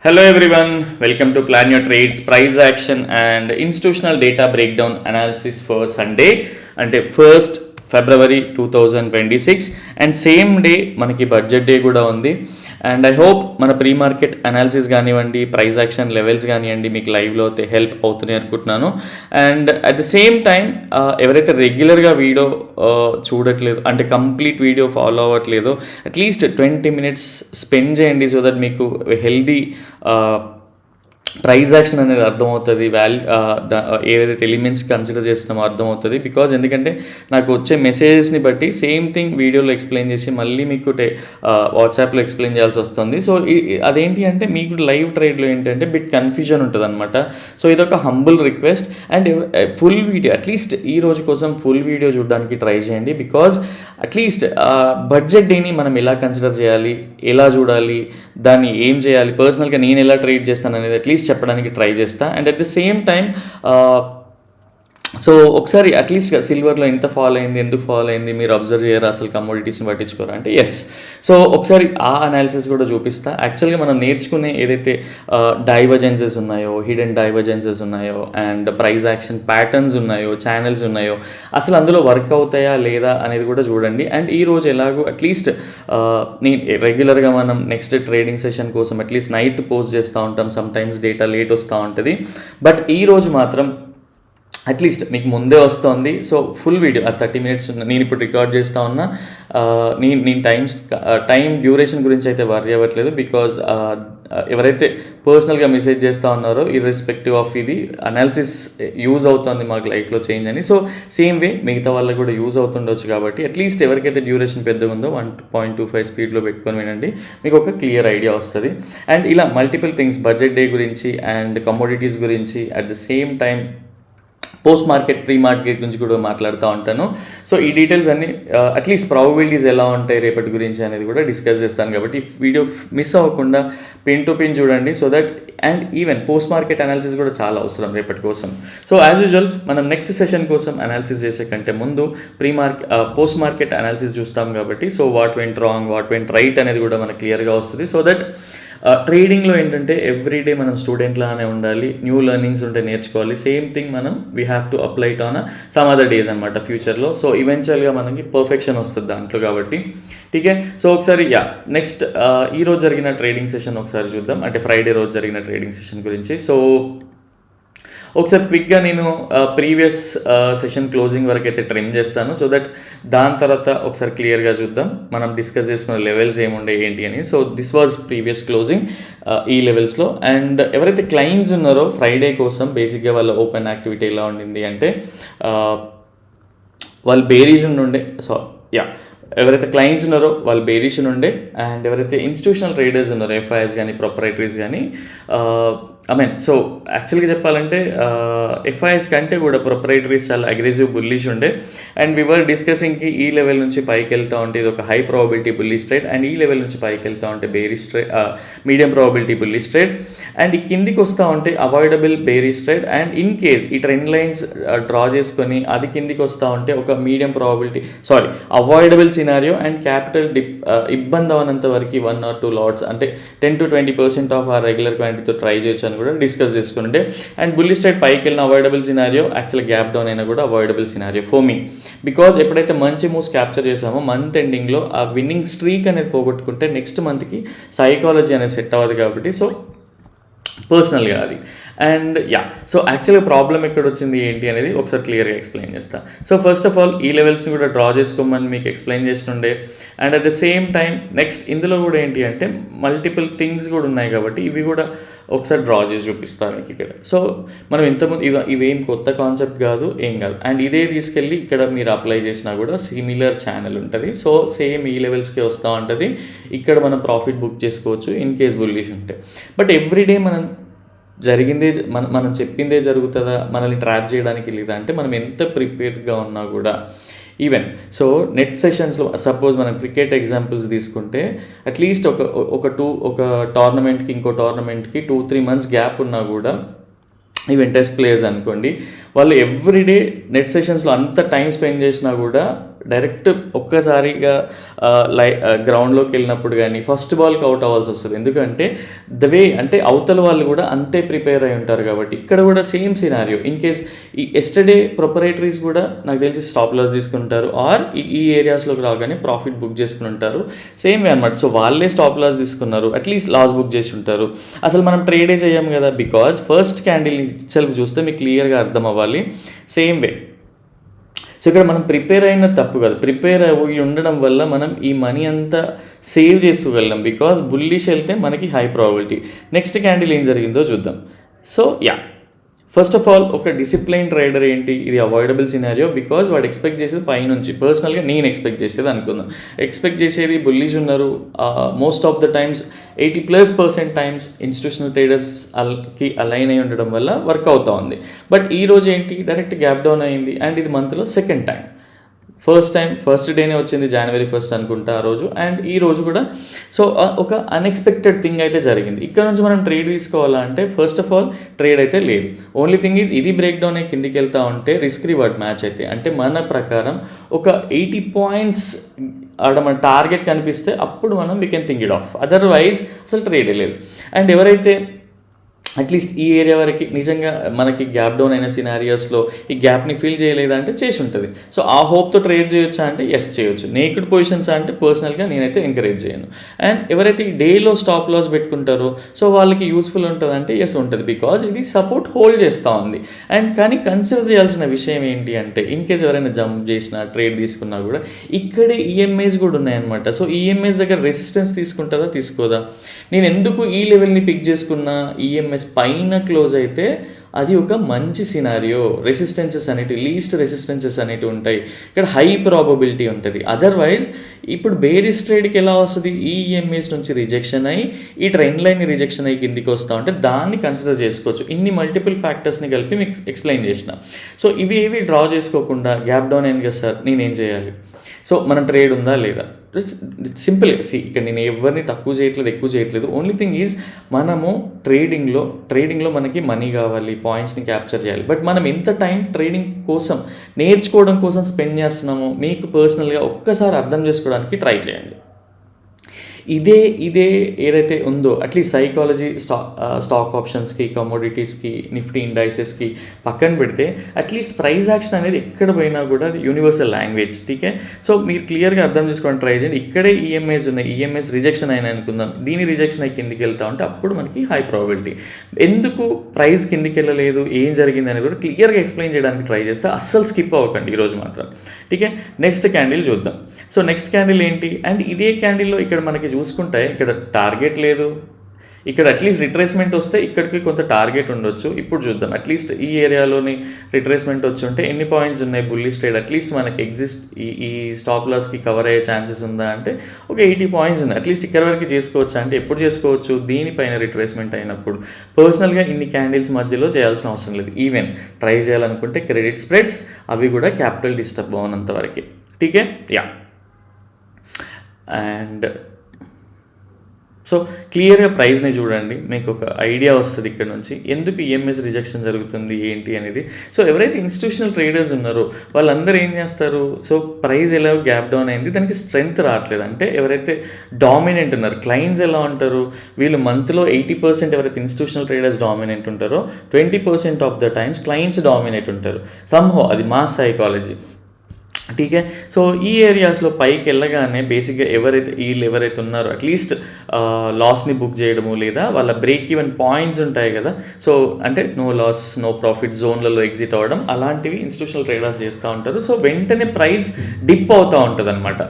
Hello everyone, welcome to Plan Your Trades, Price Action and Institutional Data Breakdown Analysis for Sunday అంటే 1st February 2026 and same day మనకి budget day కూడా ఉంది. And I hope మన pre market analysis కానివ్వండి, price action levels కానివ్వండి మీకు లైవ్లో అయితే హెల్ప్ అవుతున్నాయి అనుకుంటున్నాను. And at the same time ఎవరైతే రెగ్యులర్గా వీడియో చూడట్లేదు అంటే కంప్లీట్ వీడియో ఫాలో అవ్వట్లేదో అట్లీస్ట్ 20 minutes స్పెండ్ చేయండి సో దట్ మీకు హెల్దీ ప్రైజ్ యాక్షన్ అనేది అర్థమవుతుంది. ఏదైతే ఎలిమెంట్స్ కన్సిడర్ చేస్తున్నామో అర్థమవుతుంది. బికాజ్ ఎందుకంటే నాకు వచ్చే మెసేజెస్ని బట్టి సేమ్ థింగ్ వీడియోలో ఎక్స్ప్లెయిన్ చేసి మళ్ళీ మీకు వాట్సాప్లో ఎక్స్ప్లెయిన్ చేయాల్సి వస్తుంది. సో అదేంటి అంటే మీకు లైవ్ ట్రేడ్లో ఏంటంటే బిట్ కన్ఫ్యూజన్ ఉంటుంది అనమాట. సో ఇదొక humble request. And full video at least ఈ రోజు కోసం ఫుల్ వీడియో చూడడానికి ట్రై చేయండి. బికాజ్ అట్లీస్ట్ బడ్జెట్ డేని మనం ఎలా కన్సిడర్ చేయాలి, ఎలా చూడాలి, దాన్ని ఏం చేయాలి, పర్సనల్గా నేను ఎలా ట్రేడ్ చేస్తాను అనేది అట్లీస్ట్ చెప్పడానికి ట్రై చేస్తా. And at the same time so ఒకసారి అట్లీస్ట్ సిల్వర్లో ఎంత ఫాల్ అయింది, ఎందుకు ఫాల్ అయింది మీరు అబ్జర్వ్ చేయరు, అసలు కమోడిటీస్ని పట్టించుకోరు అంటే ఎస్. సో ఒకసారి ఆ అనాలిసిస్ కూడా చూపిస్తా. యాక్చువల్గా మనం నేర్చుకునే ఏదైతే డైవర్జెన్సెస్ ఉన్నాయో, హిడెన్ డైవర్జెన్సెస్ ఉన్నాయో, అండ్ ప్రైస్ యాక్షన్ ప్యాటర్న్స్ ఉన్నాయో, ఛానల్స్ ఉన్నాయో, అసలు అందులో వర్క్ అవుతాయా లేదా అనేది కూడా చూడండి. అండ్ ఈరోజు ఎలాగో అట్లీస్ట్ నేను రెగ్యులర్గా మనం నెక్స్ట్ ట్రేడింగ్ సెషన్ కోసం అట్లీస్ట్ నైట్ పోస్ట్ చేస్తూ ఉంటాం, సమ్ టైమ్స్ డేటా లేట్ వస్తూ ఉంటుంది. బట్ ఈరోజు మాత్రం అట్లీస్ట్ మీకు ముందే వస్తుంది. సో ఫుల్ వీడియో 30 minutes నేను ఇప్పుడు రికార్డ్ చేస్తూ ఉన్నా. నేను టైం డ్యూరేషన్ గురించి అయితే వర్రీ అవ్వట్లేదు. బికాజ్ ఎవరైతే పర్సనల్గా మెసేజ్ చేస్తూ ఉన్నారో ఇర్రెస్పెక్టివ్ ఆఫ్ ఇది అనాలిసిస్ యూజ్ అవుతుంది మాకు లైఫ్లో చేంజ్ అని. సో సేమ్ వే మిగతా వాళ్ళకి కూడా యూజ్ అవుతుండొచ్చు. కాబట్టి అట్లీస్ట్ ఎవరికైతే డ్యూరేషన్ పెద్దగా ఉందో 1.25 స్పీడ్లో పెట్టుకొని వినండి, మీకు ఒక క్లియర్ ఐడియా వస్తుంది. అండ్ ఇలా మల్టిపుల్ థింగ్స్ బడ్జెట్ డే గురించి అండ్ కమోడిటీస్ గురించి at the same time post market pre market గురించి కూడా మాట్లాడుతూ ఉంటాను. సో ఈ డీటెయిల్స్ అన్నీ అట్లీస్ట్ ప్రాబబిలిటీస్ ఎలా ఉంటాయి రేపటి గురించి అనేది కూడా డిస్కస్ చేస్తాను. కాబట్టి వీడియో మిస్ అవ్వకుండా పిన్ టు పిన్ చూడండి. So that and even post market analysis కూడా చాలా అవసరం రేపటి కోసం. సో యాజ్ యూజువల్ మనం నెక్స్ట్ సెషన్ కోసం అనాలిసిస్ చేసే కంటే ముందు పోస్ట్ మార్కెట్ అనాలిసిస్ చూస్తాం కాబట్టి so what went wrong, what went right అనేది కూడా మనకు క్లియర్గా వస్తుంది. సో దట్ ట్రేడింగ్లో ఏంటంటే ఎవ్రీడే మనం స్టూడెంట్లానే ఉండాలి, న్యూ లెర్నింగ్స్ ఉంటే నేర్చుకోవాలి. సేమ్ థింగ్ మనం we have to apply it on some other days అనమాట ఫ్యూచర్లో. సో ఈవెన్చువల్గా మనకి పర్ఫెక్షన్ వస్తుంది దాంట్లో. కాబట్టి ఠీకే. సో ఒకసారి నెక్స్ట్ ఈరోజు జరిగిన ట్రేడింగ్ సెషన్ ఒకసారి చూద్దాం, అంటే ఫ్రైడే రోజు జరిగిన ట్రేడింగ్ సెషన్ గురించి. సో ఒకసారి క్విక్గా నేను ప్రీవియస్ సెషన్ క్లోజింగ్ వరకు అయితే ట్రిమ్ చేస్తాను. సో దట్ దాని తర్వాత ఒకసారి క్లియర్గా చూద్దాం మనం డిస్కస్ చేసుకున్న లెవెల్స్ ఏముండే ఏంటి అని. So this was previous closing ఈ లెవెల్స్లో. అండ్ ఎవరైతే క్లయింట్స్ ఉన్నారో ఫ్రైడే కోసం బేసిక్గా వాళ్ళ ఓపెన్ యాక్టివిటీ ఎలా ఉండింది అంటే వాళ్ళు బేరీజ్ ఉండే ఎవరైతే క్లయింట్స్ ఉన్నారో వాళ్ళు బేరిష్ ఉండే. అండ్ ఎవరైతే ఇన్స్టిట్యూషనల్ ట్రేడర్స్ ఉన్నారో ఎఫ్ఐఎస్ కానీ ప్రొపరైటరీస్ కానీ సో యాక్చువల్గా చెప్పాలంటే ఎఫ్ఐఎస్ కంటే కూడా ప్రొపరైటరీస్ చాలా అగ్రెసివ్ బుల్లిష్ ఉండే. అండ్ వివర్ డిస్కసింగ్కి ఈ లెవెల్ నుంచి పైకి వెళ్తూ ఉంటే ఇది ఒక high probability bullish trade, and ఈ లెవెల్ నుంచి పైకి వెళ్తూ ఉంటే bearish trade, medium probability bullish trade, and ఈ కిందికి వస్తూ ఉంటే avoidable bearish trade. And in case ఈ ట్రెండ్ లైన్స్ డ్రా చేసుకొని అది కిందికి వస్తూ ఉంటే ఒక medium probability avoidable scenario and capital ఇబ్బంది అవనంత వరకు 1 or 2 లాట్స్ అంటే 10 to 20% ఆఫ్ ఆ రెగ్యులర్ క్వాంటిటీతో ట్రై చేయొచ్చు అని కూడా డిస్కస్ చేసుకుంటే. అండ్ బుల్లిష్ ట్రేడ్ పైకి వెళ్ళిన avoidable scenario, actual gap down అయినా కూడా avoidable scenario for me. Because ఎప్పుడైతే మంచి మూవ్స్ క్యాప్చర్ చేసామో మంత్ ఎండింగ్లో ఆ విన్నింగ్ స్ట్రీక్ అనేది పోగొట్టుకుంటే నెక్స్ట్ మంత్కి సైకాలజీ అనేది సెట్ అవ్వదు. కాబట్టి సో పర్సనల్గా అది. అండ్ సో యాక్చువల్గా ప్రాబ్లం ఎక్కడ వచ్చింది ఏంటి అనేది ఒకసారి క్లియర్గా ఎక్స్ప్లెయిన్ చేస్తాను. సో ఫస్ట్ ఆఫ్ ఆల్ ఈ లెవెల్స్ని కూడా డ్రా చేసుకోమని మీకు ఎక్స్ప్లెయిన్ చేస్తుండే. And at the same time next ఇందులో కూడా ఏంటి అంటే మల్టిపుల్ థింగ్స్ కూడా ఉన్నాయి కాబట్టి ఇవి కూడా ఒకసారి డ్రా చేసి చూపిస్తాను మీకు ఇక్కడ. సో మనం ఇంతకుముందు ఇవేం కొత్త కాన్సెప్ట్ కాదు, ఏం కాదు. అండ్ ఇదే తీసుకెళ్ళి ఇక్కడ మీరు అప్లై చేసినా కూడా సిమిలర్ ఛానల్ ఉంటుంది. సో సేమ్ ఈ లెవెల్స్కి వస్తూ ఉంటుంది. ఇక్కడ మనం ప్రాఫిట్ బుక్ చేసుకోవచ్చు ఇన్ కేస్ బుల్లిష్ ఉంటే. బట్ ఎవ్రీడే మనం మనం చెప్పిందే జరుగుతుందా, మనల్ని ట్రాప్ చేయడానికి లేదా అంటే మనం ఎంత ప్రిపేర్డ్గా ఉన్నా కూడా ఈవెన్ సో నెట్ సెషన్స్లో సపోజ్ మనం క్రికెట్ ఎగ్జాంపుల్స్ తీసుకుంటే అట్లీస్ట్ ఒక టోర్నమెంట్కి ఇంకో టోర్నమెంట్కి 2-3 months గ్యాప్ ఉన్నా కూడా ఈవెన్ టెస్ట్ ప్లేయర్స్ అనుకోండి, వాళ్ళు ఎవ్రీడే నెట్ సెషన్స్లో అంత టైం స్పెండ్ చేసినా కూడా డైరెక్ట్ ఒక్కసారిగా గ్రౌండ్లోకి వెళ్ళినప్పుడు కానీ ఫస్ట్ బాల్కి అవుట్ అవ్వాల్సి వస్తుంది. ఎందుకంటే ద వే అంటే అవతల వాళ్ళు కూడా అంతే ప్రిపేర్ అయి ఉంటారు కాబట్టి. ఇక్కడ కూడా సేమ్ సినారియో. ఇన్ కేస్ ఈ ఎస్టర్డే ప్రొపరేటరీస్ కూడా నాకు తెలిసి స్టాప్ లాస్ తీసుకుంటారు, ఆర్ ఈ ఏరియాస్లోకి రాగానే ప్రాఫిట్ బుక్ చేసుకుని ఉంటారు. సేమ్ వే అనమాట. సో వాళ్ళే స్టాప్ లాస్ తీసుకున్నారు, అట్లీస్ట్ లాస్ బుక్ చేసి ఉంటారు. అసలు మనం ట్రేడే చేయం కదా, బికాజ్ ఫస్ట్ క్యాండిల్ సెల్ఫ్ చూస్తే మీకు క్లియర్గా అర్థం అవ్వాలి. Same way. సో ఇక్కడ మనం ప్రిపేర్ అయిన తప్పు కాదు, ప్రిపేర్ అయ్యి ఉండడం వల్ల మనం ఈ మనీ అంతా సేవ్ చేసుకోగలం. బికాజ్ బుల్లిష్ వెళ్తే మనకి హై ప్రాబిలిటీ. నెక్స్ట్ క్యాండిల్ ఏం జరిగిందో చూద్దాం. సో ఫస్ట్ ఆఫ్ ఆల్ ఒక డిసిప్లైన్ ట్రేడర్ ఏంటి, ఇది అవాయిడబుల్ సినారియో. బికాజ్ వాడు ఎక్స్పెక్ట్ చేసేది పైనుంచి. పర్సనల్గా నేను ఎక్స్పెక్ట్ చేసేది అనుకుందాం, ఎక్స్పెక్ట్ చేసేది బుల్లిష్ ఉన్నారు. Most of the times 80+% times institutional ట్రేడర్స్కి అలైన్ అయి ఉండడం వల్ల వర్క్ అవుతా ఉంది. బట్ ఈరోజు ఏంటి, డైరెక్ట్ గ్యాప్ డౌన్ అయింది. అండ్ ఇది మంత్లో సెకండ్ టైం. ఫస్ట్ డేనే వచ్చింది January 1st అనుకుంటా ఆ రోజు. అండ్ ఈ రోజు కూడా. సో ఒక అన్ఎక్స్పెక్టెడ్ థింగ్ అయితే జరిగింది. ఇక్కడ నుంచి మనం ట్రేడ్ తీసుకోవాలంటే ఫస్ట్ ఆఫ్ ఆల్ ట్రేడ్ అయితే లేదు. ఓన్లీ థింగ్ ఈజ్ ఇది బ్రేక్ డౌన్ అయ్యి కిందికి వెళ్తా ఉంటే రిస్క్ రివార్డ్ మ్యాచ్ అయితే, అంటే మన ప్రకారం ఒక 80 పాయింట్స్ ఆడ మన టార్గెట్ కనిపిస్తే అప్పుడు మనం we can think it of. Otherwise అసలు ట్రేడే లేదు. అండ్ ఎవరైతే అట్లీస్ట్ ఈ ఏరియా వరకు నిజంగా మనకి గ్యాప్ డౌన్ అయిన సినారియోస్లో ఈ గ్యాప్ని ఫిల్ చేయలేదంటే చేసి ఉంటుంది. సో ఆ హోప్తో ట్రేడ్ చేయొచ్చా అంటే ఎస్ చేయొచ్చు. నేక్డ్ పొజిషన్స్ అంటే పర్సనల్గా నేనైతే ఎంకరేజ్ చేయను. అండ్ ఎవరైతే ఈ డేలో స్టాప్ లాస్ పెట్టుకుంటారో సో వాళ్ళకి యూస్ఫుల్ ఉంటుంది అంటే ఎస్ ఉంటుంది. బికాజ్ ఇది సపోర్ట్ హోల్డ్ చేస్తూ ఉంది. అండ్ కానీ కన్సిడర్ చేయాల్సిన విషయం ఏంటి అంటే, ఇన్ కేస్ ఎవరైనా జంప్ చేసినా ట్రేడ్ తీసుకున్నా కూడా ఇక్కడే ఈఎంఐస్ కూడా ఉన్నాయన్నమాట. సో ఈఎంఐస్ దగ్గర రెసిస్టెన్స్ తీసుకుంటుందా తీసుకోదా. నేను ఎందుకు ఈ లెవెల్ని పిక్ చేసుకున్నా, ఈఎంఐస్ పైన క్లోజ్ అయితే అది ఒక మంచి సినారియో. రెసిస్టెన్సెస్ అనేటివి, లీస్ట్ రెసిస్టెన్సెస్ అనేటివి ఉంటాయి. ఇక్కడ హై ప్రాబబిలిటీ ఉంటుంది. అదర్వైజ్ ఇప్పుడు బేరిష్ ట్రేడ్కి ఎలా వస్తుంది, ఈ ఈఎంఐస్ నుంచి రిజెక్షన్ అయ్యి ఈ ట్రెండ్ లైన్ రిజెక్షన్ అయ్యి కిందికి వస్తూ ఉంటే దాన్ని కన్సిడర్ చేసుకోవచ్చు. ఇన్ని మల్టిపుల్ ఫ్యాక్టర్స్ని కలిపి మీకు ఎక్స్ప్లెయిన్ చేసిన. సో ఇవి ఏవి డ్రా చేసుకోకుండా గ్యాప్ డౌన్ అయింది కదా సార్, నేనేం చేయాలి. సో మన ట్రేడ్ ఉందా లేదా, సింపుల్. ఇక్కడ నేను ఎవరిని తక్కువ చేయట్లేదు, ఎక్కువ చేయట్లేదు. ఓన్లీ థింగ్ ఈజ్ మనము ట్రేడింగ్లో మనకి మనీ కావాలి, పాయింట్స్ని క్యాప్చర్ చేయాలి. బట్ మనం ఎంత టైం ట్రేడింగ్ కోసం, నేర్చుకోవడం కోసం స్పెండ్ చేస్తున్నామో మీకు పర్సనల్గా ఒక్కసారి అర్థం చేసుకోవడానికి ట్రై చేయండి. ఇదే ఏదైతే ఉందో అట్లీస్ట్ సైకాలజీ స్టాక్ ఆప్షన్స్కి, కమోడిటీస్కి, నిఫ్టీ ఇండైసెస్కి పక్కన పెడితే అట్లీస్ట్ ప్రైస్ యాక్షన్ అనేది ఎక్కడ పోయినా కూడా అది యూనివర్సల్ లాంగ్వేజ్. టీకే. సో మీరు క్లియర్గా అర్థం చేసుకోవడానికి ట్రై చేయండి. ఇక్కడే ఈఎంఐస్ ఉన్నాయి, ఈఎంఐస్ రిజెక్షన్ అయినా అనుకుందాం, దీని రిజెక్షన్ అయ్యి కిందికి వెళ్తా ఉంటే అప్పుడు మనకి హై ప్రాబిలిటీ. ఎందుకు ప్రైస్ కిందికి వెళ్ళలేదు, ఏం జరిగింది అనేది కూడా క్లియర్గా ఎక్స్ప్లెయిన్ చేయడానికి ట్రై చేస్తే అస్సలు స్కిప్ అవ్వకండి ఈరోజు మాత్రం. టీకే. నెక్స్ట్ క్యాండిల్ చూద్దాం. సో నెక్స్ట్ క్యాండిల్ ఏంటి, అండ్ ఇదే క్యాండిల్లో ఇక్కడ మనకి చూసుకుంటే ఇక్కడ టార్గెట్ లేదు. ఇక్కడ అట్లీస్ట్ రిట్రేస్మెంట్ వస్తే ఇక్కడికి కొంత టార్గెట్ ఉండొచ్చు. ఇప్పుడు చూద్దాం. అట్లీస్ట్ ఈ ఏరియాలోని రిట్రేస్మెంట్ వచ్చి ఉంటే ఎన్ని పాయింట్స్ ఉన్నాయి బుల్లిష్ ట్రేడ్, అట్లీస్ట్ మనకి ఈ స్టాప్ లాస్కి కవర్ అయ్యే ఛాన్సెస్ ఉందా అంటే ఒక 80 పాయింట్స్ ఉన్నాయి. అట్లీస్ట్ ఇక్కడ వరకు చేసుకోవచ్చు అంటే ఎప్పుడు చేసుకోవచ్చు, దీనిపైన రిట్రేస్మెంట్ అయినప్పుడు. పర్సనల్గా ఇన్ని క్యాండిల్స్ మధ్యలో చేయాల్సిన అవసరం లేదు. ఈవెన్ ట్రై చేయాలనుకుంటే క్రెడిట్ స్ప్రెడ్స్ అవి కూడా క్యాపిటల్ డిస్టర్బ్ అవ్వనంత వరకు. టీకే. అండ్ సో క్లియర్గా ప్రైస్ని చూడండి, మీకు ఒక ఐడియా వస్తుంది ఇక్కడ నుంచి ఎందుకు ఈఎంఐస్ రిజెక్షన్ జరుగుతుంది ఏంటి అనేది. సో ఎవరైతే ఇన్స్టిట్యూషనల్ ట్రేడర్స్ ఉన్నారో వాళ్ళందరూ ఏం చేస్తారు, సో ప్రైస్ ఎలా గ్యాప్ డౌన్ అయింది, దానికి స్ట్రెంగ్త్ రావట్లేదు. అంటే ఎవరైతే డామినెంట్ ఉన్నారు క్లయింట్స్ ఎలా ఉంటారు, వీళ్ళు మంత్లో 80% ఎవరైతే ఇన్స్టిట్యూషనల్ ట్రేడర్స్ డామినెంట్ ఉంటారో 20% of the times clients dominate ఉంటారు. సమ్హో అది మాస్ సైకాలజీ. టీకే. సో ఈ ఏరియాస్లో పైకి వెళ్ళగానే బేసిక్గా ఎవరైతే ఉన్నారో అట్లీస్ట్ లాస్ని బుక్ చేయడము, లేదా వాళ్ళ బ్రేక్ ఈవెన్ పాయింట్స్ ఉంటాయి కదా, సో అంటే నో లాస్ నో ప్రాఫిట్ జోన్లలో ఎగ్జిట్ అవ్వడం, అలాంటివి ఇన్స్టిట్యూషనల్ ట్రేడర్స్ చేస్తూ ఉంటారు. సో వెంటనే ప్రైస్ డిప్ అవుతూ ఉంటుంది అనమాట.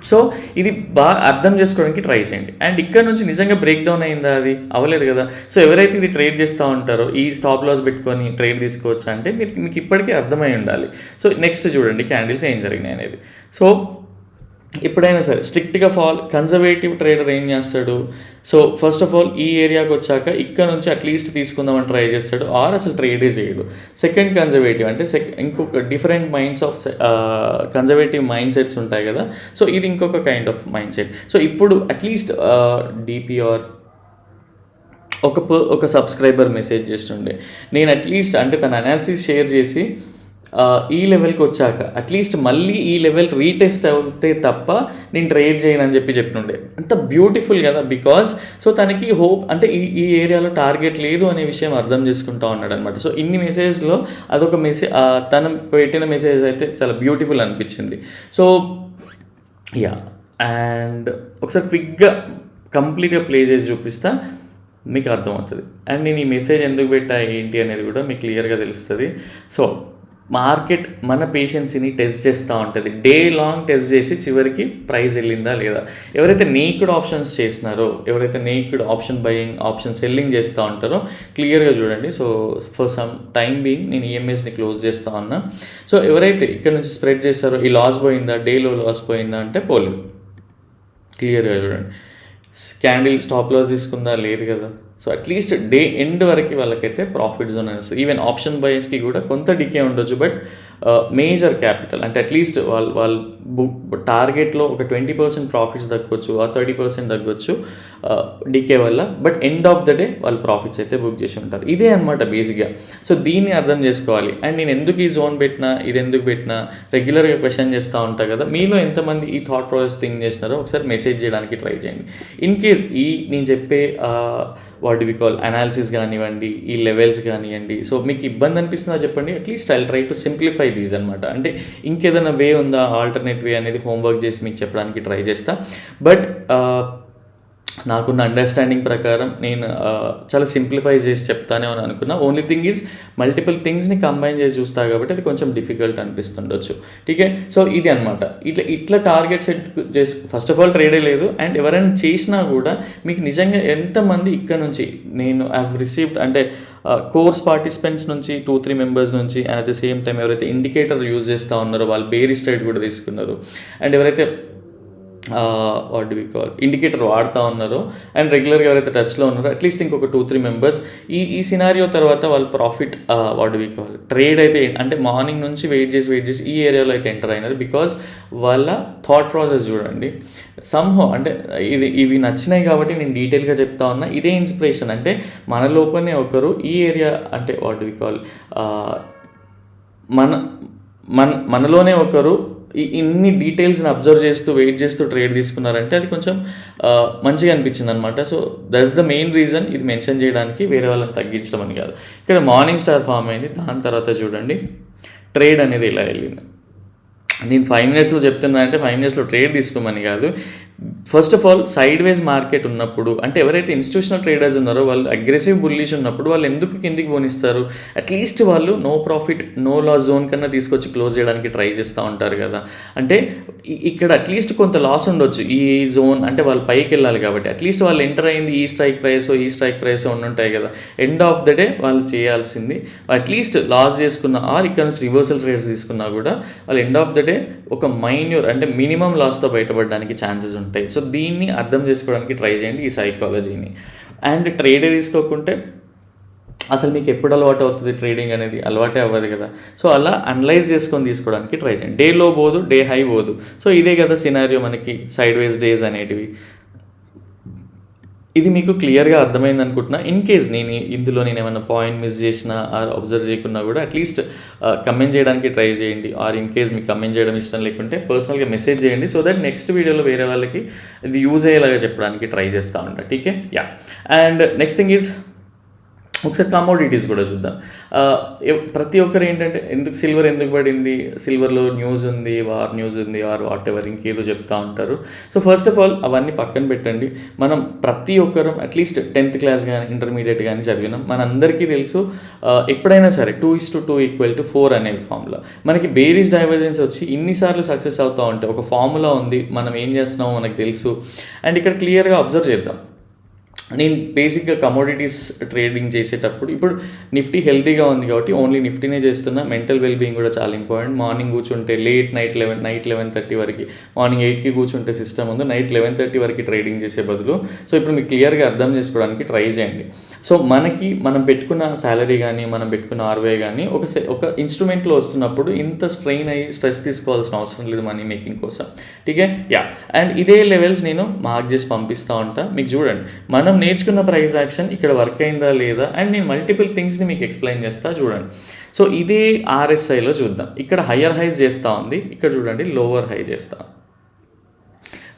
సో ఇది బాగా అర్థం చేసుకోవడానికి ట్రై చేయండి. అండ్ ఇక్కడ నుంచి నిజంగా బ్రేక్ డౌన్ అయిందా, అది అవ్వలేదు కదా. సో ఎవరైతే ఇది ట్రేడ్ చేస్తూ ఉంటారో ఈ స్టాప్ లాస్ పెట్టుకొని ట్రేడ్ తీసుకోవచ్చు అంటే మీకు ఇప్పటికీ అర్థమై ఉండాలి. సో నెక్స్ట్ చూడండి క్యాండిల్స్ ఏం జరిగినాయి అనేది. సో ఎప్పుడైనా సరే స్ట్రిక్ట్గా కన్జర్వేటివ్ ట్రేడర్ ఏం చేస్తాడు, సో ఫస్ట్ ఆఫ్ ఆల్ ఈ ఏరియాకి వచ్చాక ఇక్కడ నుంచి అట్లీస్ట్ తీసుకుందామని ట్రై చేస్తాడు, ఆర్ అసలు ట్రేడే చేయడు. సెకండ్ కన్జర్వేటివ్ అంటే ఇంకొక different minds of conservative mind sets ఉంటాయి కదా, సో ఇది ఇంకొక kind of mind set. So ఇప్పుడు అట్లీస్ట్ డిపిఆర్ ఒక సబ్స్క్రైబర్ మెసేజ్ చేస్తుండే, నేను అట్లీస్ట్ అంటే తన అనాలిసిస్ షేర్ చేసి ఈ లెవెల్కి వచ్చాక అట్లీస్ట్ మళ్ళీ ఈ లెవెల్ రీటెస్ట్ అవుతే తప్ప నేను ట్రేడ్ చేయను అని చెప్పినుండే. అంత బ్యూటిఫుల్ కదా, బికాజ్ సో తనకి హోప్ అంటే ఈ ఏరియాలో టార్గెట్ లేదు అనే విషయం అర్థం చేసుకుంటా ఉన్నాడు అనమాట. సో ఇన్ని మెసేజ్లో అదొక మెసేజ్, తను పెట్టిన మెసేజ్ అయితే చాలా బ్యూటిఫుల్ అనిపించింది. సో యా, అండ్ ఒకసారి క్విక్గా కంప్లీట్గా ప్లే చేసి చూపిస్తా, మీకు అర్థమవుతుంది. అండ్ నేను ఈ మెసేజ్ ఎందుకు పెట్టా ఏంటి అనేది కూడా మీకు క్లియర్గా తెలుస్తుంది. సో మార్కెట్ మన పేషెన్సీని టెస్ట్ చేస్తూ ఉంటుంది, డే లాంగ్ టెస్ట్ చేసి చివరికి ప్రైస్ వెళ్ళిందా లేదా. ఎవరైతే నేక్డ్ ఆప్షన్స్ చేసినారో, ఎవరైతే naked option buying option selling చేస్తూ ఉంటారో క్లియర్గా చూడండి. So for some time being నేను ఈఎంఐస్ని క్లోజ్ చేస్తూ ఉన్నా. సో ఎవరైతే ఇక్కడ నుంచి స్ప్రెడ్ చేస్తారో, ఈ లాస్ పోయిందా, డేలో లాస్ పోయిందా అంటే పోలేదు. క్లియర్గా చూడండి, క్యాండిల్ స్టాప్ లాస్ తీసుకుందా, లేదు కదా. సో అట్లీస్ట్ డే ఎండ్ వరకు వాళ్ళకైతే ప్రాఫిట్ జోన్ అనేస్తుంది. ఈవెన్ ఆప్షన్ బయర్స్కి కూడా కొంత డికే ఉండొచ్చు, బట్ మేజర్ క్యాపిటల్ అంటే అట్లీస్ట్ వాళ్ళు టార్గెట్లో ఒక 20% ప్రాఫిట్స్ తగ్గొచ్చు, ఆ 30% తగ్గొచ్చు డికే వల్ల, but end of the day వాళ్ళు ప్రాఫిట్స్ అయితే బుక్ చేసి ఉంటారు. ఇదే అనమాట బేసిక్గా. సో దీన్ని అర్థం చేసుకోవాలి. అండ్ నేను ఎందుకు ఈ జోన్ పెట్టినా, ఇది ఎందుకు పెట్టినా రెగ్యులర్గా క్వశ్చన్ చేస్తూ ఉంటాను కదా. మీలో ఎంతమంది ఈ థాట్ ప్రాసెస్ థింక్ చేసినారో ఒకసారి మెసేజ్ చేయడానికి ట్రై చేయండి. ఇన్ కేస్ నేను చెప్పే వాట్ వి కాల్ అనాలిసిస్ కానివ్వండి, ఈ లెవెల్స్ కానివ్వండి, సో మీకు ఇబ్బంది అనిపిస్తుందా చెప్పండి. At least I try to simplify these అనమాట. అంటే ఇంకేదైనా వే ఉందా, ఆల్టర్నేట్ వే అనేది హోంవర్క్ చేసి మీకు చెప్పడానికి ట్రై చేస్తా. బట్ నాకున్న అండర్స్టాండింగ్ ప్రకారం నేను చాలా సింప్లిఫై చేసి చెప్తానే అని అనుకున్నా. ఓన్లీ థింగ్ ఈజ్ మల్టిపుల్ థింగ్స్ని కంబైన్ చేసి చూస్తా కాబట్టి అది కొంచెం డిఫికల్ట్ అనిపిస్తుండొచ్చు. టీకే, సో ఇది అనమాట. ఇట్లా టార్గెట్ సెట్ చేసి ఫస్ట్ ఆఫ్ ఆల్ ట్రేడే లేదు. అండ్ ఎవరైనా చేసినా కూడా మీకు నిజంగా ఎంతమంది ఇక్కడ నుంచి నేను హ్యావ్ రిసీవ్డ్ అంటే కోర్స్ పార్టిసిపెంట్స్ నుంచి 2-3 మెంబర్స్ నుంచి, and at the same time ఎవరైతే ఇండికేటర్ యూజ్ చేస్తూ ఉన్నారో వాళ్ళు బేరిష్ ట్రేడ్ కూడా తీసుకున్నారు. అండ్ ఎవరైతే what do we call indicator వాడుతూ ఉన్నారో అండ్ రెగ్యులర్గా ఎవరైతే టచ్లో ఉన్నారో అట్లీస్ట్ ఇంకొక 2-3 మెంబర్స్ ఈ సినారియో తర్వాత వాళ్ళు profit what do we call trade అయితే అంటే మార్నింగ్ నుంచి వెయిట్ చేసి ఈ ఏరియాలో అయితే ఎంటర్ అయినారు. బికాజ్ వాళ్ళ థాట్ ప్రాసెస్ చూడండి సంహో అంటే ఇవి నచ్చినాయి కాబట్టి నేను డీటెయిల్గా చెప్తా ఉన్నా. ఇదే ఇన్స్పిరేషన్ అంటే మన లోపలనే ఒకరు ఈ ఏరియా అంటే వాట్ డు వి కాల్ మనలోనే ఒకరు ఇన్ని డీటెయిల్స్ని అబ్జర్వ్ చేస్తూ వెయిట్ చేస్తూ ట్రేడ్ తీసుకున్నారంటే అది కొంచెం మంచిగా అనిపించింది అనమాట. So that's the main reason ఇది మెన్షన్ చేయడానికి, వేరే వాళ్ళని తగ్గించడం అని కాదు. ఇక్కడ మార్నింగ్ స్టార్ ఫామ్ అయింది, దాని తర్వాత చూడండి ట్రేడ్ అనేది ఇలా వెళ్ళింది. నేను 5 మినిట్స్లో చెప్తున్నా అంటే 5 మినిట్స్లో ట్రేడ్ తీసుకోమని కాదు. First of all side ways market ఉన్నప్పుడు అంటే ఎవరైతే ఇన్స్టిట్యూషనల్ ట్రేడర్స్ ఉన్నారో వాళ్ళు అగ్రెసివ్ బుల్లిష్ ఉన్నప్పుడు వాళ్ళు ఎందుకు కిందికి పోనిస్తారు? అట్లీస్ట్ వాళ్ళు no profit no loss zone కన్నా తీసుకొచ్చి క్లోజ్ చేయడానికి ట్రై చేస్తూ ఉంటారు కదా. అంటే ఇక్కడ అట్లీస్ట్ కొంత లాస్ ఉండొచ్చు ఈ జోన్ అంటే వాళ్ళు పైకి వెళ్ళాలి కాబట్టి. అట్లీస్ట్ వాళ్ళు ఎంటర్ అయింది ఈ స్ట్రైక్ ప్రైస్ ఉండుంటాయి కదా. ఎండ్ ఆఫ్ ద డే వాళ్ళు చేయాల్సింది అట్లీస్ట్ లాస్ చేసుకున్న ఆర్ ఇక్కడ నుంచి రివర్సల్ ట్రేడ్స్ తీసుకున్నా కూడా వాళ్ళు ఎండ్ ఆఫ్ ద డే ఒక మైన్యూర్ అంటే మినిమం లాస్తో బయటపడడానికి ఛాన్సెస్ ఉంటాయి. సో దీన్ని అర్థం చేసుకోవడానికి ట్రై చేయండి ఈ సైకాలజీని. అండ్ ట్రేడే తీసుకోకుంటే అసలు మీకు ఎప్పుడు అలవాటు అవుతుంది ట్రేడింగ్ అనేది? అలవాటే అవ్వదు కదా. సో అలా అనలైజ్ చేసుకొని తీసుకోవడానికి ట్రై చేయండి. డే లో పోదు, డే హై పోదు. సో ఇదే కదా సినారియో మనకి సైడ్ వేస్ డేస్ అనేటివి. ఇది మీకు క్లియర్గా అర్థమైంది అనుకుంటున్నా. ఇన్ కేస్ ఇందులో నేను ఏమైనా పాయింట్ మిస్ చేసినా ఆర్ అబ్జర్వ్ చేయకున్నా కూడా అట్లీస్ట్ కమెంట్ చేయడానికి ట్రై చేయండి. ఆర్ ఇన్ కేస్ మీకు కమెంట్ చేయడం ఇష్టం లేకుంటే పర్సనల్గా మెసేజ్ చేయండి. సో దట్ నెక్స్ట్ వీడియోలో వేరే వాళ్ళకి ఇది యూజ్ అయ్యేలాగా చెప్పడానికి ట్రై చేస్తూ ఉంటా. టీకే, yeah. And next thing is ఒకసారి కమోడిటీస్ కూడా చూద్దాం. ప్రతి ఒక్కరు ఏంటంటే సిల్వర్ ఎందుకు పడింది, సిల్వర్లో న్యూస్ ఉంది, వార్ న్యూస్ ఉంది ఆర్ వాట్ ఎవర్ ఇంకేదో చెప్తూ ఉంటారు. సో ఫస్ట్ ఆఫ్ ఆల్ అవన్నీ పక్కన పెట్టండి. మనం ప్రతి ఒక్కరం అట్లీస్ట్ 10th క్లాస్ కానీ ఇంటర్మీడియట్ కానీ చదివినాం. మనందరికీ తెలుసు ఎప్పుడైనా సరే 2:2=4 అనే ఫార్ములా. మనకి బేరిష్ డైవర్జెన్స్ వచ్చి ఇన్నిసార్లు సక్సెస్ అవుతూ ఉంటే ఒక ఫార్ములా ఉంది, మనం ఏం చేస్తున్నామో మనకు తెలుసు. అండ్ ఇక్కడ క్లియర్గా అబ్జర్వ్ చేద్దాం. నేను బేసిక్గా కమోడిటీస్ ట్రేడింగ్ చేసేటప్పుడు ఇప్పుడు నిఫ్టీ హెల్తీగా ఉంది కాబట్టి ఓన్లీ నిఫ్టీనే చేస్తున్నా. మెంటల్ వెల్బీయింగ్ కూడా చాలా ఇంపార్టెంట్. మార్నింగ్ కూర్చుంటే నైట్ 11:30 వరకు, మార్నింగ్ 8కి కూర్చుంటే సిస్టమ్ ఉంది, నైట్ 11:30 వరకు ట్రేడింగ్ చేసే బదులు. సో ఇప్పుడు మీకు క్లియర్గా అర్థం చేసుకోవడానికి ట్రై చేయండి. సో మనం పెట్టుకున్న శాలరీ కానీ మనం పెట్టుకున్న ఆర్వై కానీ ఒక ఇన్స్ట్రుమెంట్లో వస్తున్నప్పుడు ఇంత స్ట్రెయిన్ అయ్యి స్ట్రెస్ తీసుకోవాల్సిన అవసరం లేదు మనీ మేకింగ్ కోసం. ఠీకే, యా. అండ్ ఇదే లెవెల్స్ నేను మార్క్ చేసి పంపిస్తూ ఉంటా. మీకు చూడండి, మనం నేర్చుకున్న ప్రైస్ యాక్షన్ ఇక్కడ వర్క్ అయిందా లేదా అండ్ నేను మల్టిపుల్ థింగ్స్ని మీకు ఎక్స్ప్లెయిన్ చేస్తా చూడండి. సో ఇదే ఆర్ఎస్ఐలో చూద్దాం. ఇక్కడ హయ్యర్ హైస్ చేస్తూ ఉంది, ఇక్కడ చూడండి లోవర్ హై చేస్తా,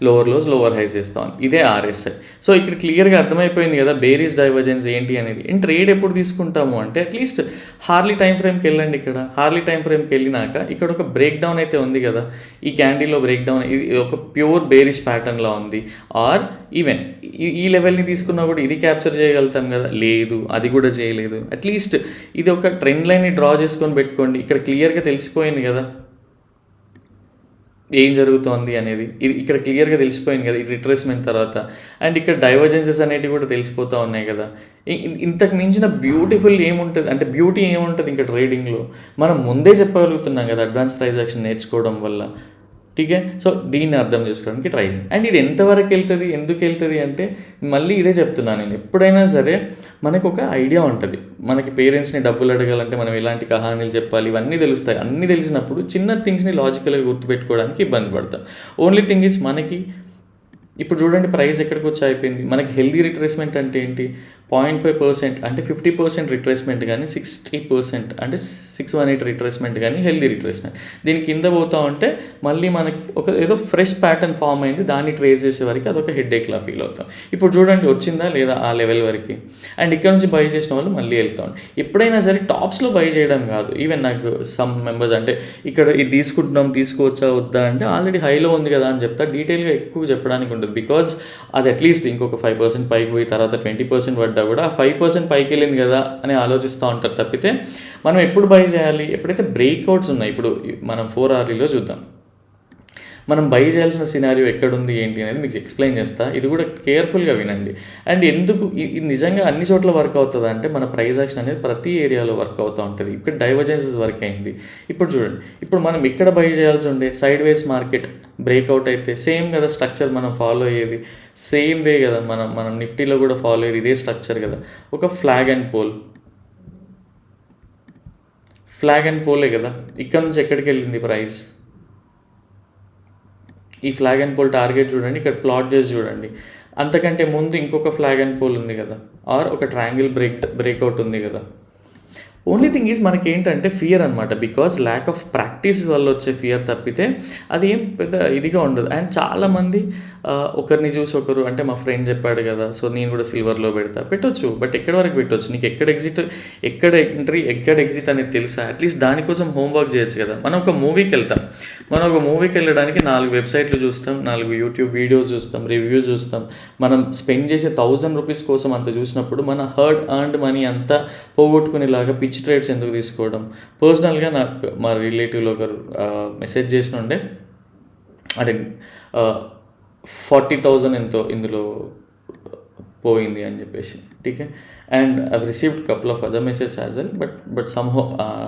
లోవర్ లోస్ లోవర్ హైస్ చేస్తాం. ఇదే ఆర్ఎస్ఐ. సో ఇక్కడ క్లియర్గా అర్థమైపోయింది కదా బేరీస్ డైవర్జెన్స్ ఏంటి అనేది. అండ్ ట్రేడ్ ఎప్పుడు తీసుకుంటాము అంటే అట్లీస్ట్ హార్లీ టైం ఫ్రేమ్కి వెళ్ళండి. ఇక్కడ హార్లీ టైం ఫ్రేమ్కి వెళ్ళినాక ఇక్కడ ఒక బ్రేక్ డౌన్ అయితే ఉంది కదా, ఈ క్యాండిల్లో బ్రేక్ డౌన్, ఇది ఒక ప్యూర్ బేరిష్ ప్యాటర్న్లా ఉంది. ఆర్ ఈవెన్ ఈ లెవెల్ని తీసుకున్నా కూడా ఇది క్యాప్చర్ చేయగలుగుతాం కదా, లేదు అది కూడా చేయలేదు. అట్లీస్ట్ ఇది ఒక ట్రెండ్ లైన్ని డ్రా చేసుకొని పెట్టుకోండి. ఇక్కడ క్లియర్గా తెలిసిపోయింది కదా ఏం జరుగుతోంది అనేది. ఇది ఇక్కడ క్లియర్గా తెలిసిపోయింది కదా ఈ రిట్రేస్మెంట్ తర్వాత. అండ్ ఇక్కడ డైవర్జెన్సెస్ అనేటివి కూడా తెలిసిపోతూ ఉన్నాయి కదా. ఇంతకు మించిన బ్యూటిఫుల్ ఏముంటుంది అంటే బ్యూటీ ఏముంటుంది ఇంకా ట్రేడింగ్లో, మనం ముందే చెప్పగలుగుతున్నాం కదా అడ్వాన్స్ ప్రైస్ యాక్షన్ నేర్చుకోవడం వల్ల. ఠీకే. సో దీన్ని అర్థం చేసుకోవడానికి ట్రై చేయండి. అండ్ ఇది ఎంతవరకు వెళ్తుంది, ఎందుకు వెళ్తుంది అంటే మళ్ళీ ఇదే చెప్తున్నాను నేను, ఎప్పుడైనా సరే మనకు ఒక ఐడియా ఉంటుంది. మనకి పేరెంట్స్ని డబ్బులు అడగాలంటే మనం ఎలాంటి కహానీలు చెప్పాలి ఇవన్నీ తెలుస్తాయి. అన్నీ తెలిసినప్పుడు చిన్న థింగ్స్ని లాజికల్గా గుర్తుపెట్టుకోవడానికి ఇబ్బంది పడతాం. ఓన్లీ థింగ్ ఈజ్ మనకి ఇప్పుడు చూడండి ప్రైస్ ఎక్కడికి వచ్చి అయిపోయింది. మనకి హెల్దీ రిట్రేస్మెంట్ అంటే ఏంటి, 0.5% అంటే 50% రిట్రేస్మెంట్ కానీ 60% అంటే 618 రిట్రేస్మెంట్ కానీ హెల్దీ రిట్రేస్మెంట్. దీని కింద పోతా ఉంటే మళ్ళీ మనకి ఒక ఏదో ఫ్రెష్ ప్యాటర్న్ ఫామ్ అయింది, దాన్ని ట్రేస్ చేసే వరకు అదొక హెడ్ఏక్లా ఫీల్ అవుతాం. ఇప్పుడు చూడండి వచ్చిందా లేదా ఆ లెవెల్ వరకు. అండ్ ఇక్కడ నుంచి బై చేసిన వాళ్ళు మళ్ళీ వెళ్తాం. ఎప్పుడైనా సరే టాప్స్లో బై చేయడం కాదు. ఈవెన్ నాకు సమ్ మెంబర్స్ అంటే ఇక్కడ ఇది తీసుకుంటున్నాం తీసుకోవచ్చా వద్దా అంటే ఆల్రెడీ హైలో ఉంది కదా అని చెప్తా, డీటెయిల్గా ఎక్కువ చెప్పడానికి ఉంటుంది. బికాజ్ అది అట్లీస్ట్ ఇంకొక 5% పైకి పోయి తర్వాత 20% పడ్డా కూడా ఆ 5% పైకి వెళ్ళింది కదా అని ఆలోచిస్తూ ఉంటారు తప్పితే మనం ఎప్పుడు బై చేయాలి, ఎప్పుడైతే బ్రేక్అవుట్స్ ఉన్నాయి. ఇప్పుడు మనం 4 hourlyలో చూద్దాం. మనం బై చేయాల్సిన సినారియో ఎక్కడుంది ఏంటి అనేది మీకు ఎక్స్ప్లెయిన్ చేస్తా. ఇది కూడా కేర్ఫుల్గా వినండి. అండ్ ఎందుకు ఇది నిజంగా అన్ని చోట్ల వర్క్ అవుతుంది అంటే మన ప్రైస్ యాక్షన్ అనేది ప్రతి ఏరియాలో వర్క్ అవుతూ ఉంటుంది. ఇక్కడ డైవర్జెన్సెస్ వర్క్ అయింది. ఇప్పుడు చూడండి, ఇప్పుడు మనం ఇక్కడ బై చేయాల్సి ఉండే సైడ్ వేస్ మార్కెట్ బ్రేక్అవుట్ అయితే సేమ్ కదా స్ట్రక్చర్ మనం ఫాలో అయ్యేది, సేమ్ వే కదా మనం నిఫ్టీలో కూడా ఫాలో అయ్యేది ఇదే స్ట్రక్చర్ కదా. ఒక ఫ్లాగ్ అండ్ పోలే కదా. ఇక్కడ నుంచి ఎక్కడికి వెళ్ళింది ప్రైస్, ఈ ఫ్లాగ్ అండ్ పోల్ టార్గెట్ చూడండి, ఇక్కడ ప్లాట్ చేసి చూడండి. అంతకంటే ముందు ఇంకొక ఫ్లాగ్ అండ్ పోల్ ఉంది కదా, ఆర్ ఒక ట్రయాంగిల్ బ్రేక్అవుట్ ఉంది కదా. ఓన్లీ థింగ్ ఈజ్ మనకి ఏంటంటే ఫియర్ అనమాట. బికాజ్ ల్యాక్ ఆఫ్ ప్రాక్టీస్ వల్ల వచ్చే ఫియర్ తప్పితే అది ఏం పెద్ద ఇదిగా ఉండదు. అండ్ చాలామంది ఒకరిని చూసి ఒకరు అంటే మా ఫ్రెండ్ చెప్పాడు కదా సో నేను కూడా సిల్వర్లో పెట్టొచ్చు. బట్ ఎక్కడి వరకు పెట్టవచ్చు, నీకు ఎక్కడ ఎంట్రీ ఎక్కడ ఎగ్జిట్ అనేది తెలుసా? అట్లీస్ట్ దానికోసం హోంవర్క్ చేయొచ్చు కదా. మనం ఒక మూవీకి వెళ్ళడానికి 4 వెబ్సైట్లు చూస్తాం, 4 యూట్యూబ్ వీడియోస్ చూస్తాం, రివ్యూస్ చూస్తాం. మనం స్పెండ్ చేసే 1000 రూపీస్ కోసం అంత చూసినప్పుడు మన ఎర్న్డ్ మనీ అంతా పోగొట్టుకునేలాగా పిచ్ ట్రేడ్స్ ఎందుకు తీసుకోవడం? పర్సనల్గా నాకు మా రిలేటివ్లో ఒకరు మెసేజ్ చేసిన ఉండే, అంటే 40,000 ఎంతో ఇందులో పోయింది అని చెప్పేసి. ఠీకే. And I received couple of other message as well. But somehow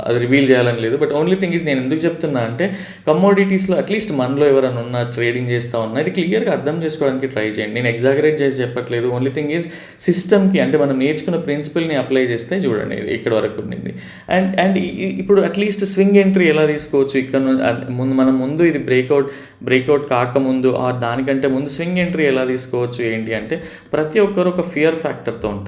అది రివీల్ చేయాలని లేదు. బట్ ఓన్లీ థింగ్ ఈజ్ నేను ఎందుకు చెప్తున్నా అంటే కమోడిటీస్లో అట్లీస్ట్ మనలో ఎవరైనా ఉన్నా ట్రేడింగ్ చేస్తూ ఉన్నా ఇది క్లియర్గా అర్థం చేసుకోవడానికి ట్రై చేయండి. నేను ఎగ్జాగరేట్ చేసి చెప్పట్లేదు. ఓన్లీ థింగ్ ఈజ్ సిస్టమ్కి అంటే మనం నేర్చుకున్న ప్రిన్సిపల్ని అప్లై చేస్తే చూడండి ఇక్కడ వరకు ఉండింది. అండ్ ఇప్పుడు అట్లీస్ట్ స్వింగ్ ఎంట్రీ ఎలా తీసుకోవచ్చు ఇక్కడ మనం ముందు ఇది బ్రేక్అవుట్ కాకముందు దానికంటే ముందు స్వింగ్ ఎంట్రీ ఎలా తీసుకోవచ్చు ఏంటి అంటే ప్రతి ఒక్కరు ఒక ఫియర్ ఫ్యాక్టర్తో ఉంటారు.